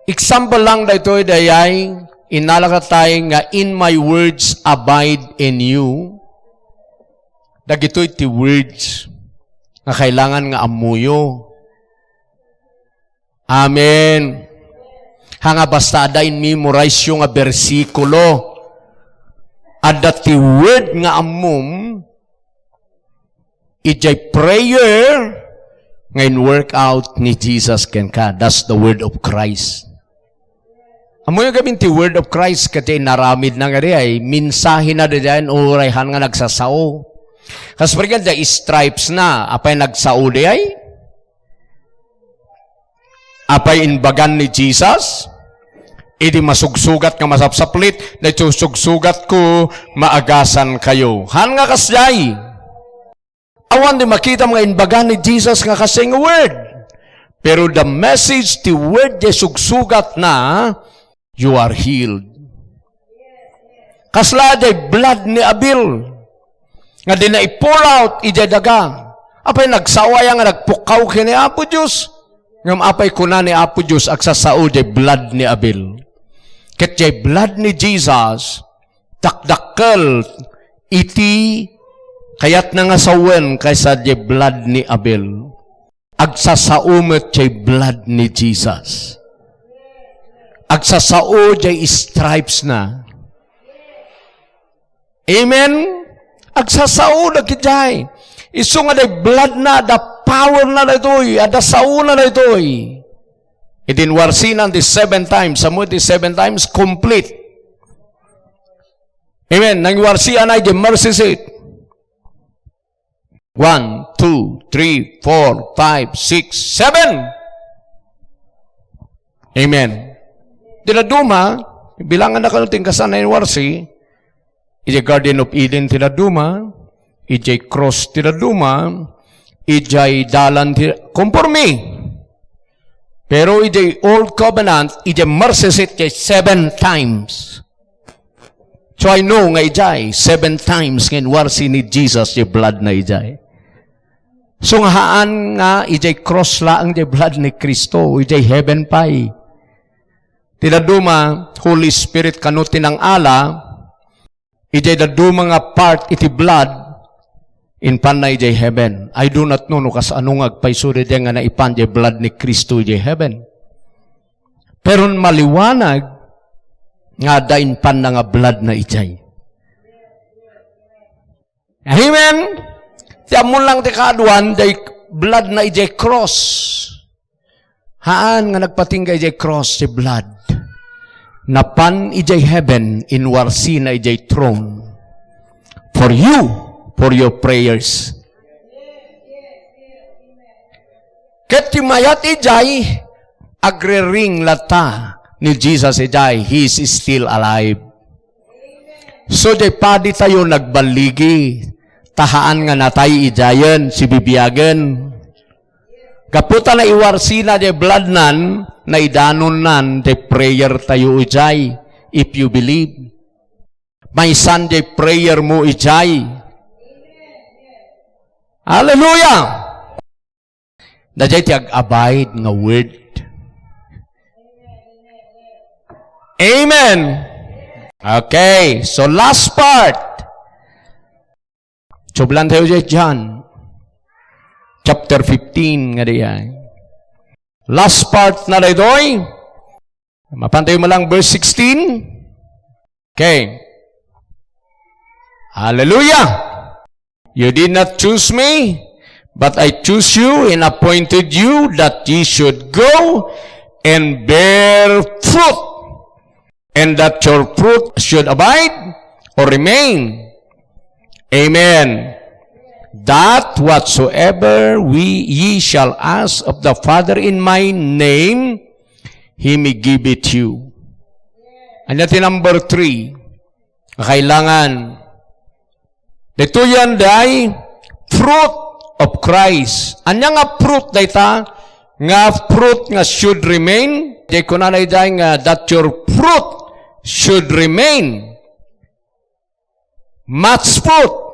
Example lang dito dayay, inalaka tayo nga, in my words abide in you. Dagito'y ti words nga kailangan nga amuyo. Amen. Hanga basta dain memorize yung nga bersikulo. Ada ti word nga amum, ijay prayer, ngayon work out ni Jesus ken ka. That's the word of Christ. Amo yung gabing ti word of Christ kati naramid na nga ay minsahe na diyan urayhan nga nagsasao. Kas pergan da stripes na apay nagsao di ay apay inbagan ni Jesus. Idi masugsugat nga masapsaplit na sugsugat ko maagasan kayo. Han nga kasyay. Awan di makita mga inbagan ni Jesus nga kasing word. Pero the message ti word di sugsugat na you are healed. Kasla day blood ni Abel. Nga di na i-pour out, ijay daga. Apay nagsawaya nga nagpukaw kini Apo Diyos. Ngam apay kuna ni Apo Diyos agsasao day blood ni Abel. Ket jay blood ni Jesus, takdakkel iti kayat na nga sawen kaysa jay blood ni Abel. Agsasaumet jay blood ni Jesus. Agsasao jay stripes na. Amen? Agsasao na kijay. Iso nga day blood na, the power na na ito'y, ada sao na ito'y. Idinwarsinan the 7 times, samud the 7 times, complete. Amen? Nangwarsian ay the mercy seat. 1, 2, 3, 4, 5, 6, 7. Amen. Tinaduma, bilangan na kanuting kasanay warsi, ijay Garden of Eden tinaduma, ijay cross tinaduma, ijay dalan tinaduma, conforme. Pero ijay Old Covenant, ijay mercy seat 7 times. So I know nga ijay, 7 times ngayon warsi ni Jesus, yung blood na ijay. So nga haan nga, ijay cross laang ijay blood ni Kristo, ijay heaven pay. Tinaduma, Holy Spirit kanutin ang ala, ijay daduma nga part iti blood, in pan na ijay heaven. I do not know no kas anong agpaisuri diyan nga naipan ijay blood ni Kristo ijay heaven. Pero maliwanag, nga dain pan na nga blood na ijay. Amen? Tiamon lang ti kaaduan, day blood na ijay cross. Haan nga nagpatingga ijay cross, si blood. Napan ijay heaven, in warsi na ijay throne. For you, for your prayers. Ket timayat ijay, agre-ring lata, ni Jesus ijay, He is still alive. So jay padi tayo nagbaligi, tahaan nga natay ijayan, si bibiyagan. Kaputa na iwarsi na jay blood nan, na idanon nan, jay prayer tayo ijay, if you believe. May san jay prayer mo ijay. Hallelujah! Na jay tiag abide nga word. Amen. Okay, so last part. Sublan tayo dyan, John. Chapter 15 nga diyan. Last part na daytoy. Mapantayo mo lang verse 16. Okay. Hallelujah. You did not choose me, but I choose you and appointed you that ye should go and bear fruit. And that your fruit should abide or remain. Amen. That whatsoever ye shall ask of the Father in my name, He may give it you. And that number 3, kailangan, dito yan day, fruit of Christ. Anya nga fruit dayta, nga fruit nga should remain, di ko na day nga that your fruit should remain. Much fruit.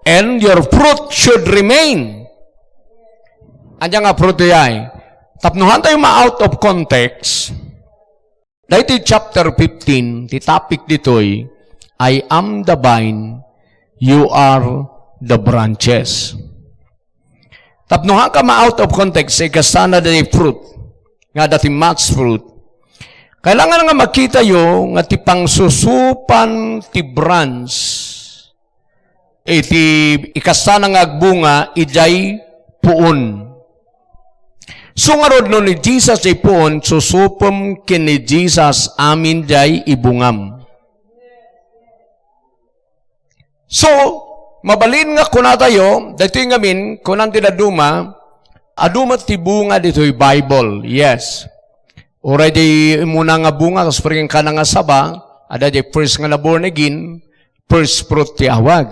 And your fruit should remain. Anya nga fruit ay. Tapnuhan tayo ma-out of context. Dahil chapter 15, ti topic dito'y, I am the vine, you are the branches. Tapnuhan ka ma-out of context, ay kasana dati fruit. Nga dati much fruit. Kailangan nga makita yo nga ti pangsusupan ti branch iti ikasana nga agbunga ijay puon. So nga rod no ni Jesus ay puon, susupom kini Jesus amin jay ibungam. So, mabalin nga kuna tayo, dito yung ngamin, kunan tinaduma, aduma ti bunga dito'y Bible, yes. Already muna nga bunga, tapos paring ka na nga saba, ada di first nga na born again, first fruit ti awag.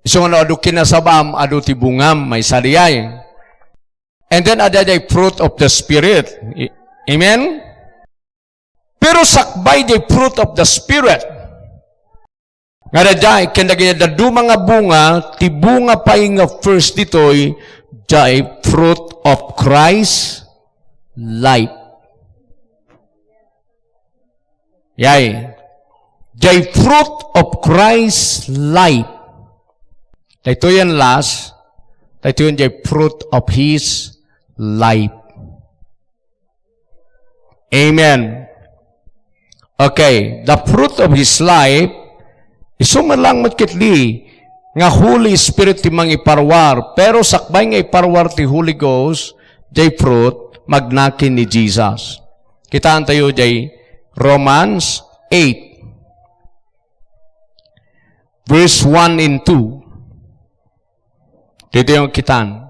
So nga adu kinasabam, adu ti bungam, may saliyay. And then ada di fruit of the Spirit. Amen? Pero sakbay di fruit of the Spirit. Nga da jay, kanda ganyan, daduma nga bunga, ti bunga pa nga first dito'y, jay fruit of Christ, life. Yay. The fruit of Christ's life. Ito yan last. Ito yan the fruit of His life. Amen. Okay. The fruit of His life, isumalang matkitli, nga Holy Spirit ti mang iparwar, pero sakbay nga iparwar ti Holy Ghost, the fruit, magnakin ni Jesus. Kitaan tayo jay Romans 8 verse 1 and 2. Dito yung kitaan.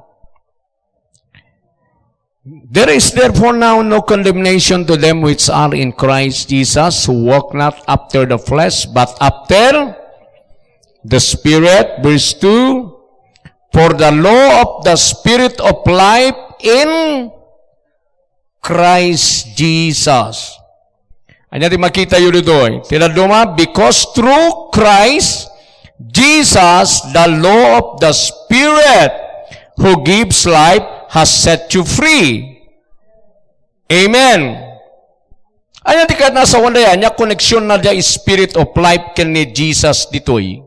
There is therefore now no condemnation to them which are in Christ Jesus, who walk not after the flesh, but after the Spirit. Verse 2, for the law of the Spirit of life in Christ Jesus. Ano natin makita yun dito eh? Tinaduma, because through Christ Jesus, the law of the Spirit who gives life has set you free. Amen. Ano natin kahit nasa wala yan, yung connection na the Spirit of life kan ni Jesus dito eh.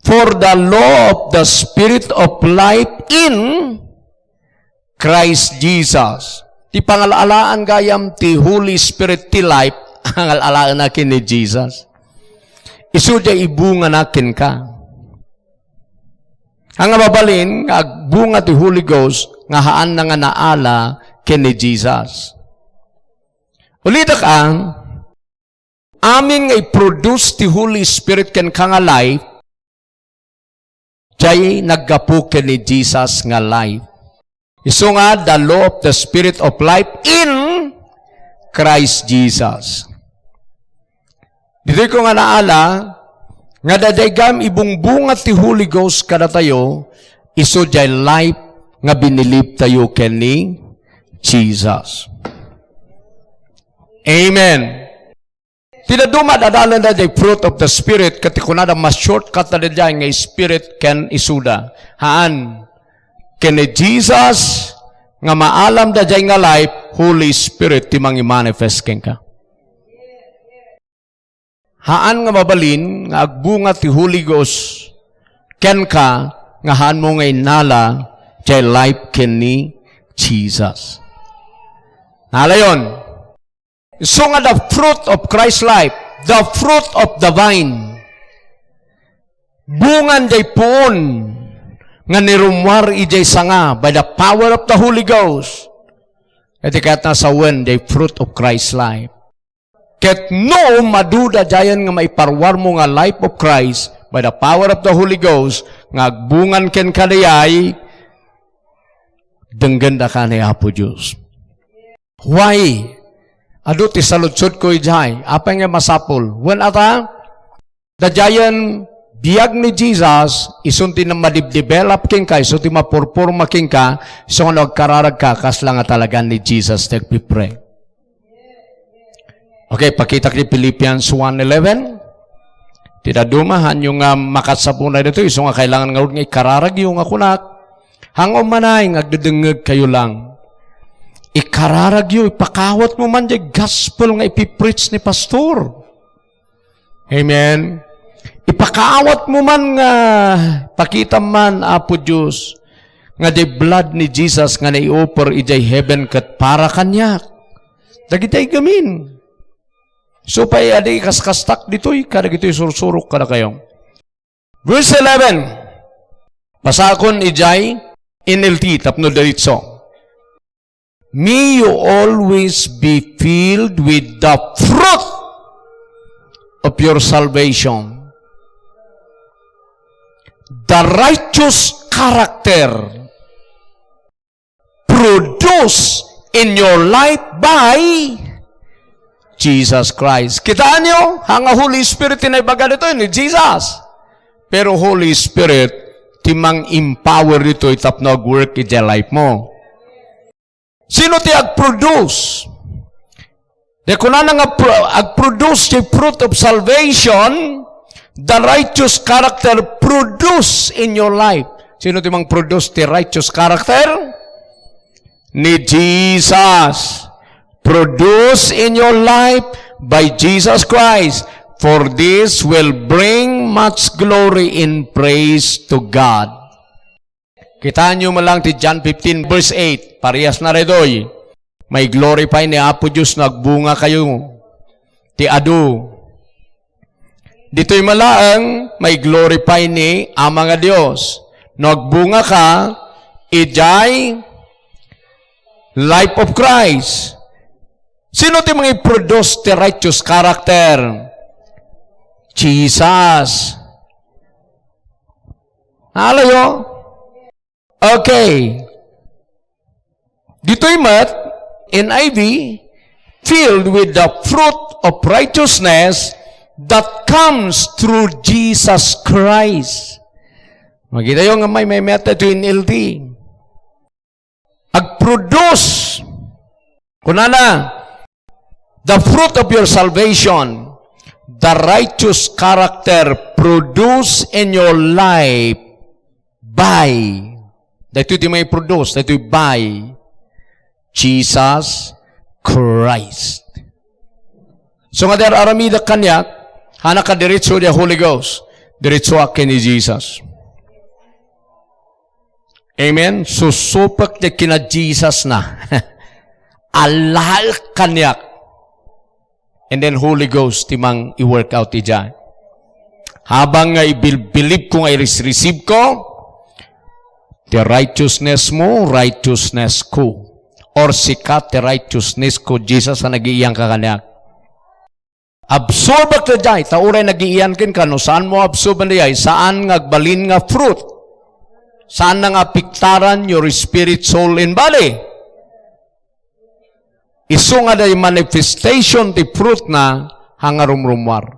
For the law of the Spirit of life in Christ Jesus. Ti pangalalaan gayam ti Holy Spirit ti life, ang alalaan nakin ni Jesus. Isu dia ibunga nakin ka. Ang mabalin, agbunga ti Holy Ghost, nga haan na nga naala kin ni Jesus. Ulita ka, amin nga i-produce ti Holy Spirit ken ka nga life, jay naggapu ken ni Jesus nga life. Isu nga, the law of the Spirit of life in Christ Jesus. Dito ko nga naala, nga dadaygam ibungbunga ti Holy Ghost kada tayo, iso jay life nga binilip tayo ken ni Jesus. Amen. Tinaduma dadalan na jay fruit of the Spirit, katikunada mas shortcut na jay nga Spirit ken isuda. Haan, ken ni Jesus, nga maalam da jay nga life, Holy Spirit, timang i-manifest ken ka. Haan nga mabalin, nga agbunga ti Holy Ghost, ken ka, nga haan mo nga inala, jay life ken ni Jesus. Nala yun. So nga the fruit of Christ's life, the fruit of the vine, bungan jay puon, nga nirumwar ijay sanga by the power of the Holy Ghost. Iti kat na sa wen, the fruit of Christ's life. Ket no maduda jayan nga maiparwar mo nga life of Christ by the power of the Holy Ghost, nga agbungan ken kadayay, denggenda ka ni Apo Diyos. Why? Ado ti saludsod ko ijay, apa nga masapol? When ata, the giant biyag ni Jesus, isunti na madibdevelop king ka, isunti mapurpurma king ka, iso nga nagkararag ka, kasla nga talaga ni Jesus, nagpipray. Okay, pakita kay Philippians 1:11. Tidadumahan yung makasapuna dito, iso nga kailangan nga ikararag yung akunak. Hangom manay, ngagdedengeg kayo lang. Ikararag yung, ipakawat mo man yung gospel nga ipipreach ni pastor. Amen. Ipakaawat mo man nga, pakita man, Apo Diyos, nga the blood ni Jesus nga nai-offer ijay heaven kat para kanyak. Dagitay gamin. So pa aday kaskastak dito'y, kada gito'y sursurok kada kayo. Verse 11. Pasakon ijay, NLT, tapno diritso. May you always be filled with the fruit of your salvation. The righteous character produced in your life by Jesus Christ. Kitaan nyo, ang Holy Spirit tinaybaga dito ni Jesus. Pero Holy Spirit, timang empower dito itap na work in the life mo. Sino ti ag-produce? De kunan nga ag-produce the fruit of salvation, the righteous character produce in your life. Sino ti mang produce the righteous character? Ni Jesus. Produce in your life by Jesus Christ. For this will bring much glory and praise to God. Kitaan nyo malang ti John 15 verse 8. Parehas na redoy. May glorify ni Apo Diyos, nagbunga kayo. Ti adu. Dito'y malaang may glorify ni Ama nga Diyos. Nagbunga ka, ijay life of Christ. Sino ti mga produce ti righteous character? Jesus. Halayo? Okay. Dito'y mat, NIV, filled with the fruit of righteousness that comes through Jesus Christ. Magita yung may meta to in LT. Ag-produce. Kunana, the fruit of your salvation, the righteous character produce in your life by, dito may produce, dito by Jesus Christ. So nga der aramida kanyak, hana ka diretso the Holy Ghost, diretso akin ni Jesus. Amen? Susupak na kina Jesus na. Alal kanyak. And then Holy Ghost timang i-work out ija. Habang nga i-believe ko nga i-receive ko, the righteousness mo, righteousness ko. Or sikat the righteousness ko, Jesus na nag-iiyang ka kanyak. Absorb ka jay, tauray nag-iiyan kin ka, no saan mo absorb na jay? Saan nga balin nga fruit? Saan na nga piktaran your spirit, soul, and body? Iso nga da yung manifestation ti fruit na hangarumrumwar.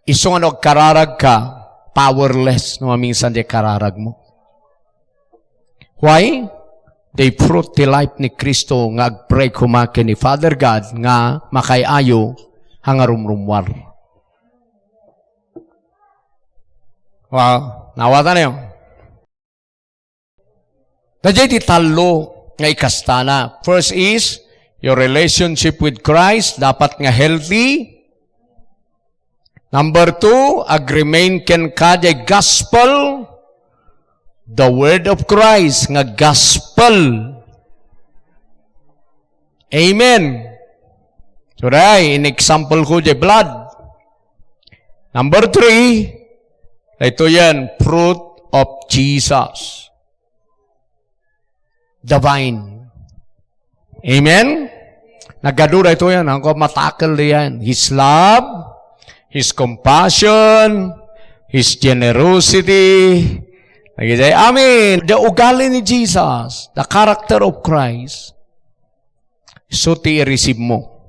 Iso nga nagkararag ka, powerless no minsan di kararag mo. Why? They fruit ti life ni Kristo nga agpray kumakin ni Father God nga makayayo hangarumrumwar. Wow, nawata na yun. Dadya ti talo nga ikastana. First is, your relationship with Christ dapat nga healthy. Number 2, ag-remain ken ka di gospel, the word of Christ, nga gospel. Amen. So, in example ko di blood. Number 3, ito yan, fruit of Jesus. The vine. Amen? Nagadura ito yan. Ang matakal yan. His love, His compassion, His generosity. Nagigay, amen. The ugali ni Jesus, the character of Christ, so ti-receive mo.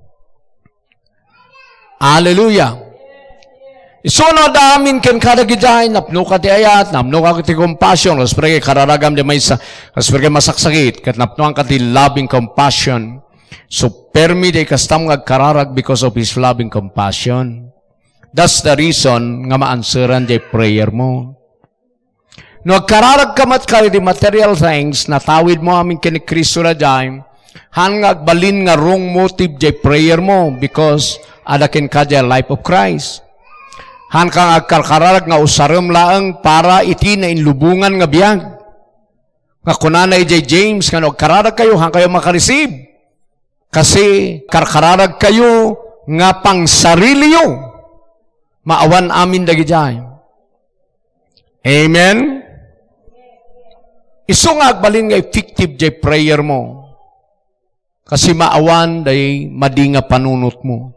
Hallelujah. So no damin ken kada giday napno ka ti ayat, napno ka ti compassion, kas pare kararagam di may sa, kas pare masaksakit, ket napno ka ti loving compassion. So permi de kastam nga kararag because of His loving compassion. That's the reason nga ma-answeran di prayer mo. No kararag ka mat ka di material things, natawid mo amin ken ni Kristo na dyan, hangag balin nga wrong motive di prayer mo because adakin ka di life of Christ. Han kang agkarkararag nga usaram laang para iti na inlubungan nga biyag. Nga kunanay J. James, nga nagkararag kayo, han kayo makareceive. Kasi karkararag kayo nga pang sarili yo. Maawan amin dagi dyan. Amen? Iso nga agbalin nga effective J. prayer mo. Kasi maawan day madinga panunot mo.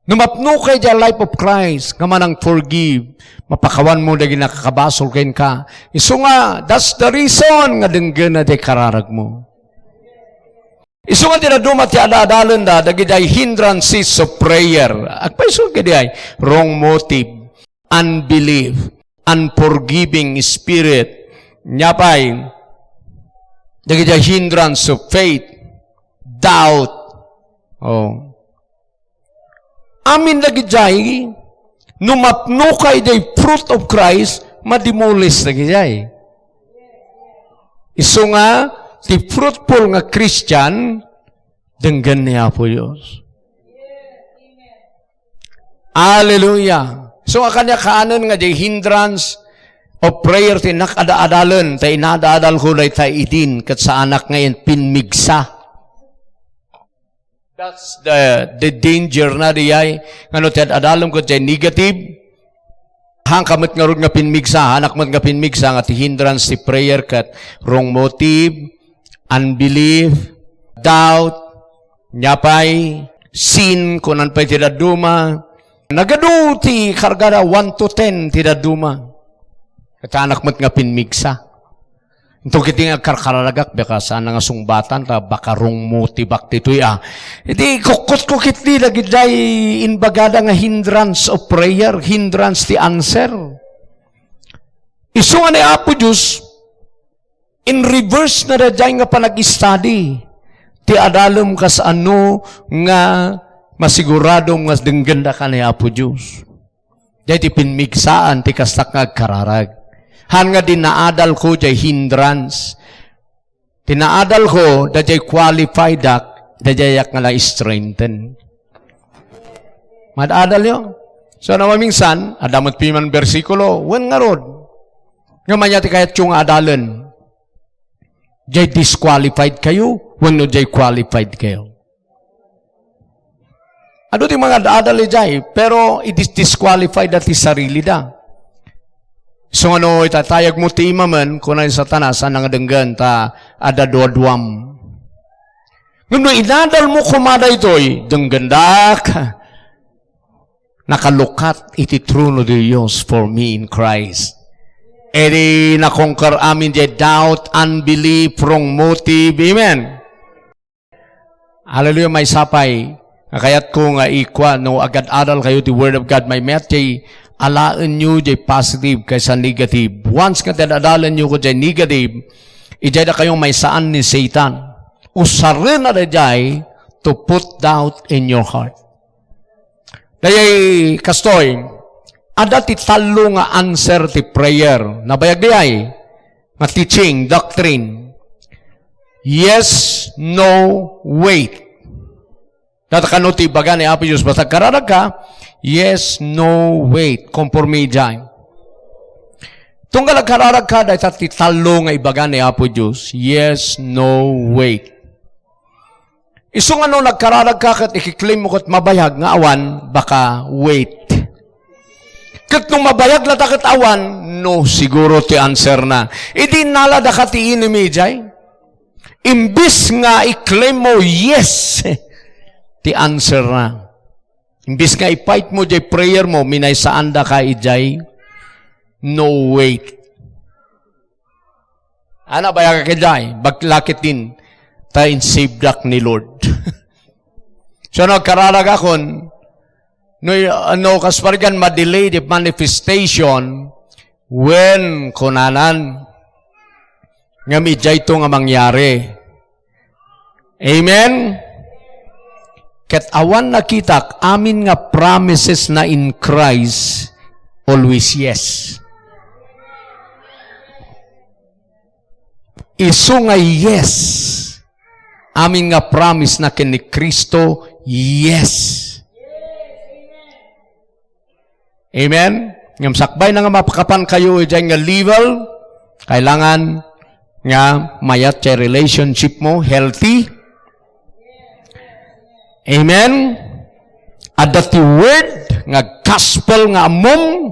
Numapno kay the life of Christ, nga manang forgive, mapakawan mo dagi nakakabasol kain ka. Iso nga, that's the reason nga denggan na di kararag mo. Iso nga tinaduma ti adadalan da, dagi day hindrances of prayer. Agpaiso ka di ay, wrong motive, unbelief, unforgiving spirit, nyapay, dagi day hindrance of faith, doubt, amin lagi jay, numapno kay day fruit of Christ, madimulis lagi jay. Iso nga, ti fruitful nga Christian, denggan niya po Diyos. Hallelujah. So, kanya kaanan nga day hindrance of prayer, ti nakadaadalan, ta inadaadal ko day ta idin, kat sa anak ngayon pinmigsa. That's the danger na diyay. Ano tiyad adalam ko diyay negative. Hang kamot nga rin nga pinmigsa. Anak mat nga pinmigsa nga ti hindrance ti prayer kat wrong motive, unbelief, doubt, nyapay, sin, kunan pa'y tidaduma. Nagadu ti kargada 1 to 10 tidaduma. Kat anak mat nga pinmigsa. Ito kiti nga karkaragak, baka saan nga sungbatan, ta baka rong motibak dito'y Iti kukot-kukit di lagi day inbagada nga hindrance of prayer, hindrance ti answer. Iso nga ni Apo Diyos, in reverse na da nga panag-study, ti adalom kas ano nga masiguradong nga dengganda ka ni Apo Diyos. Dahil ti pinmigsaan ti kastak nga kararag. Han nga dinaadal ko jay hindrance. Tinaadal ko da jay qualified dak, da jayak nga la strengthen. Madadal yun. So minsan, adamot piman bersikulo, wen nga rod. Nga manyati kayat yung adalan. Jay disqualified kayo, wen no jay qualified kayo. Ano ti mga adali jay, pero i-disqualified dati sarili da. So ano, itatayag mo ti imaman, kung na sa tanasan nga denggan, ta adadwadwam. Ngano, inadal mo kumada ito'y, denggandak, nakalukat iti trono de Diyos for me in Christ. Edi na-conquer amin di doubt, unbelief, wrong motive, amen. Hallelujah, may sapay. Kayat ko nga ikwa, no, agad-adal kayo, the word of God, may met, alaan nyo jay positive kaysa negative. Once nga tinadalan nyo ko jay negative, ijay na kayong may saan ni Satan. Usarin na jay to put doubt in your heart. Dayay, kastoy, ada ti talo nga answer ti prayer. Nabayag dayay, nga teaching, doctrine. Yes, no, wait. Natakano ti baga ni Apo Diyos, basta kararag ka, yes, no, wait. Conforme dyan. Tunggal kararag ka, dahil tati talo nga ibaga ni Apo Diyos, yes, no, wait. Isong ano nagkararag ka, kat ikiklaim mo kat mabayag nga awan, baka wait. Kat nung mabayag na takat awan, no, siguro ti answer na. Idi nalada ka ti inimi dyan. Imbis nga iklaim mo, yes, ti answer na. Imbis nga i-fight mo jay prayer mo, minay saan da ka ijay, no wait. Ana ba ka jay? Baglakit din, ta in saved ni Lord. So nagkaralag akon, no kaspargan ma-delay the manifestation when kunanan nga midjay to nga mangyari. Amen? Ket awan nakitak, amin nga promises na in Christ, always yes. Isu nga yes. Amin nga promise na ken ni Kristo, yes. Amen? Ngam sakbay na nga mapakapan kayo dyan nga level, kailangan nga mayat sa relationship mo, healthy. Amen? Adati word, nga gospel nga among.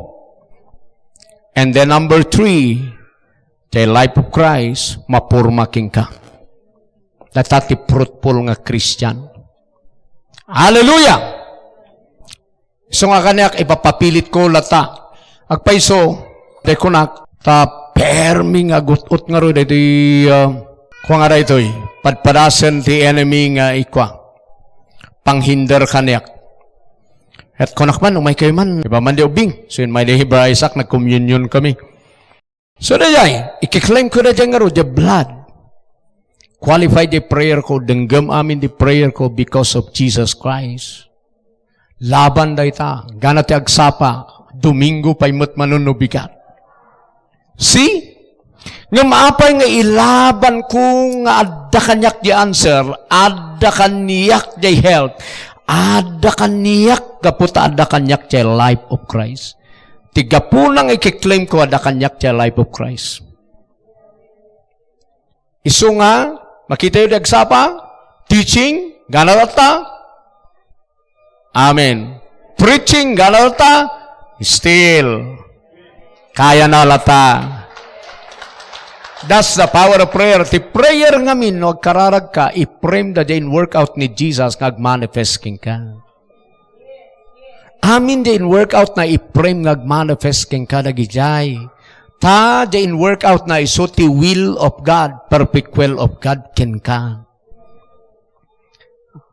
And then number 3, the life of Christ, mapurma king ka. Datati fruitful nga Christian. Hallelujah! So nga kaniyak, ipapapilit ko lata. Agpaiso, de kunak, ta permi nga gutot nga ro, dito kuha nga ito padpadasan ti enemy nga ikwa. Panghinder kaniyak. At kunak man, umay kayo man, iba man di ubing. So yun, may di Hebra Isaac, nag-communion kami. So dayay, ikiklaim ko na dyan nga ro, the blood. Qualified the prayer ko, denggam amin the prayer ko because of Jesus Christ. Laban day ta, gana ti agsapa, Domingo pa'y matmanunubigat. See? Nga maapay nga ilaban ko nga adda kanyak di answer, adda kanyak di health, adda kanyak kaputa adda kanyak di life of Christ. Tiga punang ikiklaim ko adda kanyak di life of Christ. Isu nga, makita yung dagsapa, teaching, ganalata, amen. Preaching, ganalata, still, kaya nalata. That's the power of prayer. Ti prayer ngamin, no, kararag ka, i-frame da din workout ni Jesus, ngag-manifest king ka. Amin din workout na i-frame ngag-manifest king ka, nagijay. Ta, in workout na iso ti will of God, perfect will of God, ken ka.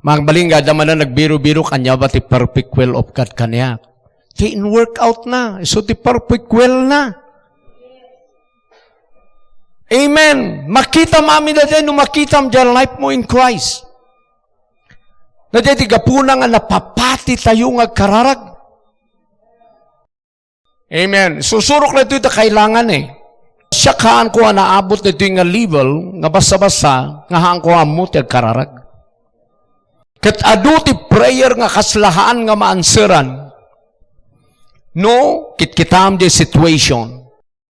Mga balingga, daman na nagbiro-biro kanya ba ti perfect will of God kanya? Ti in workout na, iso ti perfect will na. Amen. Makita mami na din, makita mo dyan life mo in Christ. Na dyan ti gapunang nga napapati tayo nga kararag. Amen. Susurok na ito kailangan Siya kaan ko naabot na ito nga level, nga basa-basa, nga haan ko mo ti kararag. Kat adu ti prayer nga kaslahaan nga maanseran. No, kitkitam di situation.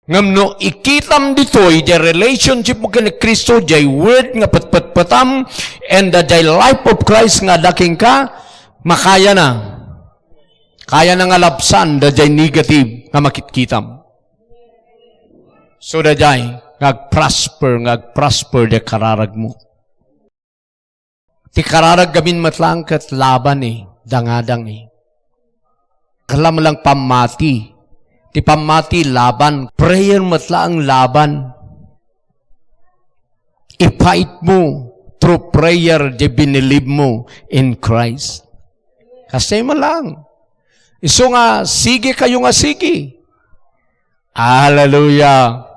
Ngam no, ikitam ditoy, di relationship mo kani Kristo, di word nga patpatam, and di life of Christ nga daking ka, makaya na. Kaya na nga lapsan, di negative nga makitkitam. So di ngag-prosper di kararag mo. Ti kararag gamin matlang kat laban dangadang Kalam lang pamati. Ti pamati laban. Prayer matlang laban. I-fight mo through prayer di binilib mo in Christ. Kasi malang. Iso nga, sige kayo nga sige. Hallelujah.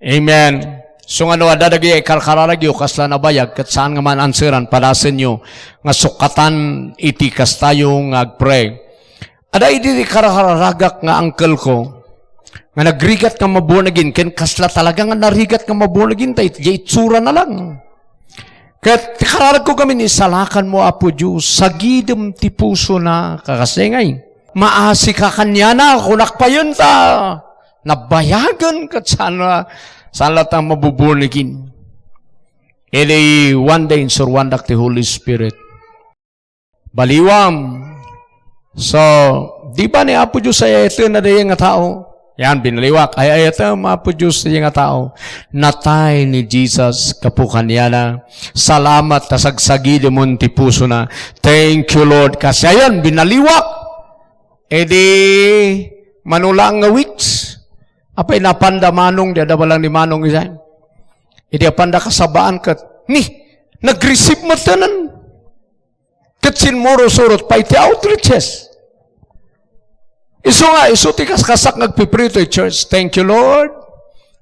Amen. So nga no, adadagi ay karkararagyo, kasla na bayag, kat saan nga man anseran, padasin nyo, nga sukatan iti kas tayo nga agpray. Ada iti karkararagak nga angkel ko, nga nagrigat nga mabunagin, ken kasla talaga nga narigat nga mabunagin, tayo itsura na lang. Kat kararag ko kami ni salakan mo, Apo Diyos, sagidem ti puso na, kakasengay. Maasi ka kanya na, kunak pa yun ta, nabayagan kat sana, saan latang mabubunigin. Ili one day in surwandak ti Holy Spirit. Baliwam. So, di ba ni Apo Diyos ay ito na dayo nga tao? Yan, binaliwak. Ay ito, Apo Diyos dayo nga tao. Natay ni Jesus kapukan yana. Salamat na sagsagili mo ti puso na. Thank you, Lord. Kasi ayan, binaliwak. Di manulang nga weeks. Apay napanda manong, di adabalang ni manong isayin. Hindi apanda kasabaan kat, nag-receive mo tanan. Kat sinmuro-surot pa iti outreaches. Iso ti kasak nagpiprito church. Thank you, Lord.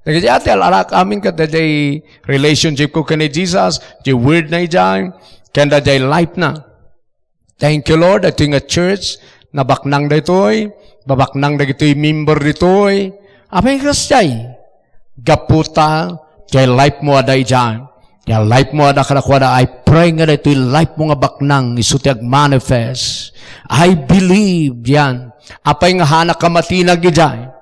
Nagkasi ati alarak amin kat da jay relationship ko kani Jesus, jay word na ijayin, kanda jay life na. Thank you, Lord. Ito yung church, nabaknang da ito'y, babaknang da ito'y member dito'y, apa yang kerasjay? Gaputa, jay life mo aday dyan. Jay life mo ada kada I pray nga da ito'y life mo nga baknang, isutiag manifest. I believe yan. Apa yung hanak kamatinag dyan?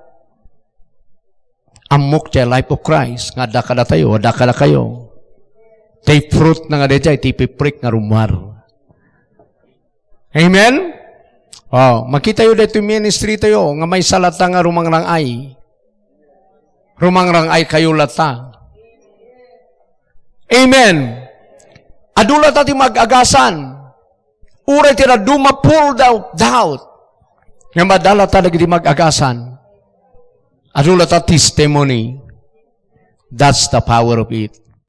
Amok jay life of Christ. Nga da kada tayo, da kada kayo. Tay fruit na nga da jay, tay piprik nga rumar. Amen? Oh, makita yun da ito'y ministry tayo, nga may salata nga rumang rangay. Rumangrang ay kayo lata. Amen. Adula tati mag-agasan. Uray tira duma pulled out doubt. Nga madala talaga di mag-agasan. Adula ta testimony. That's the power of it.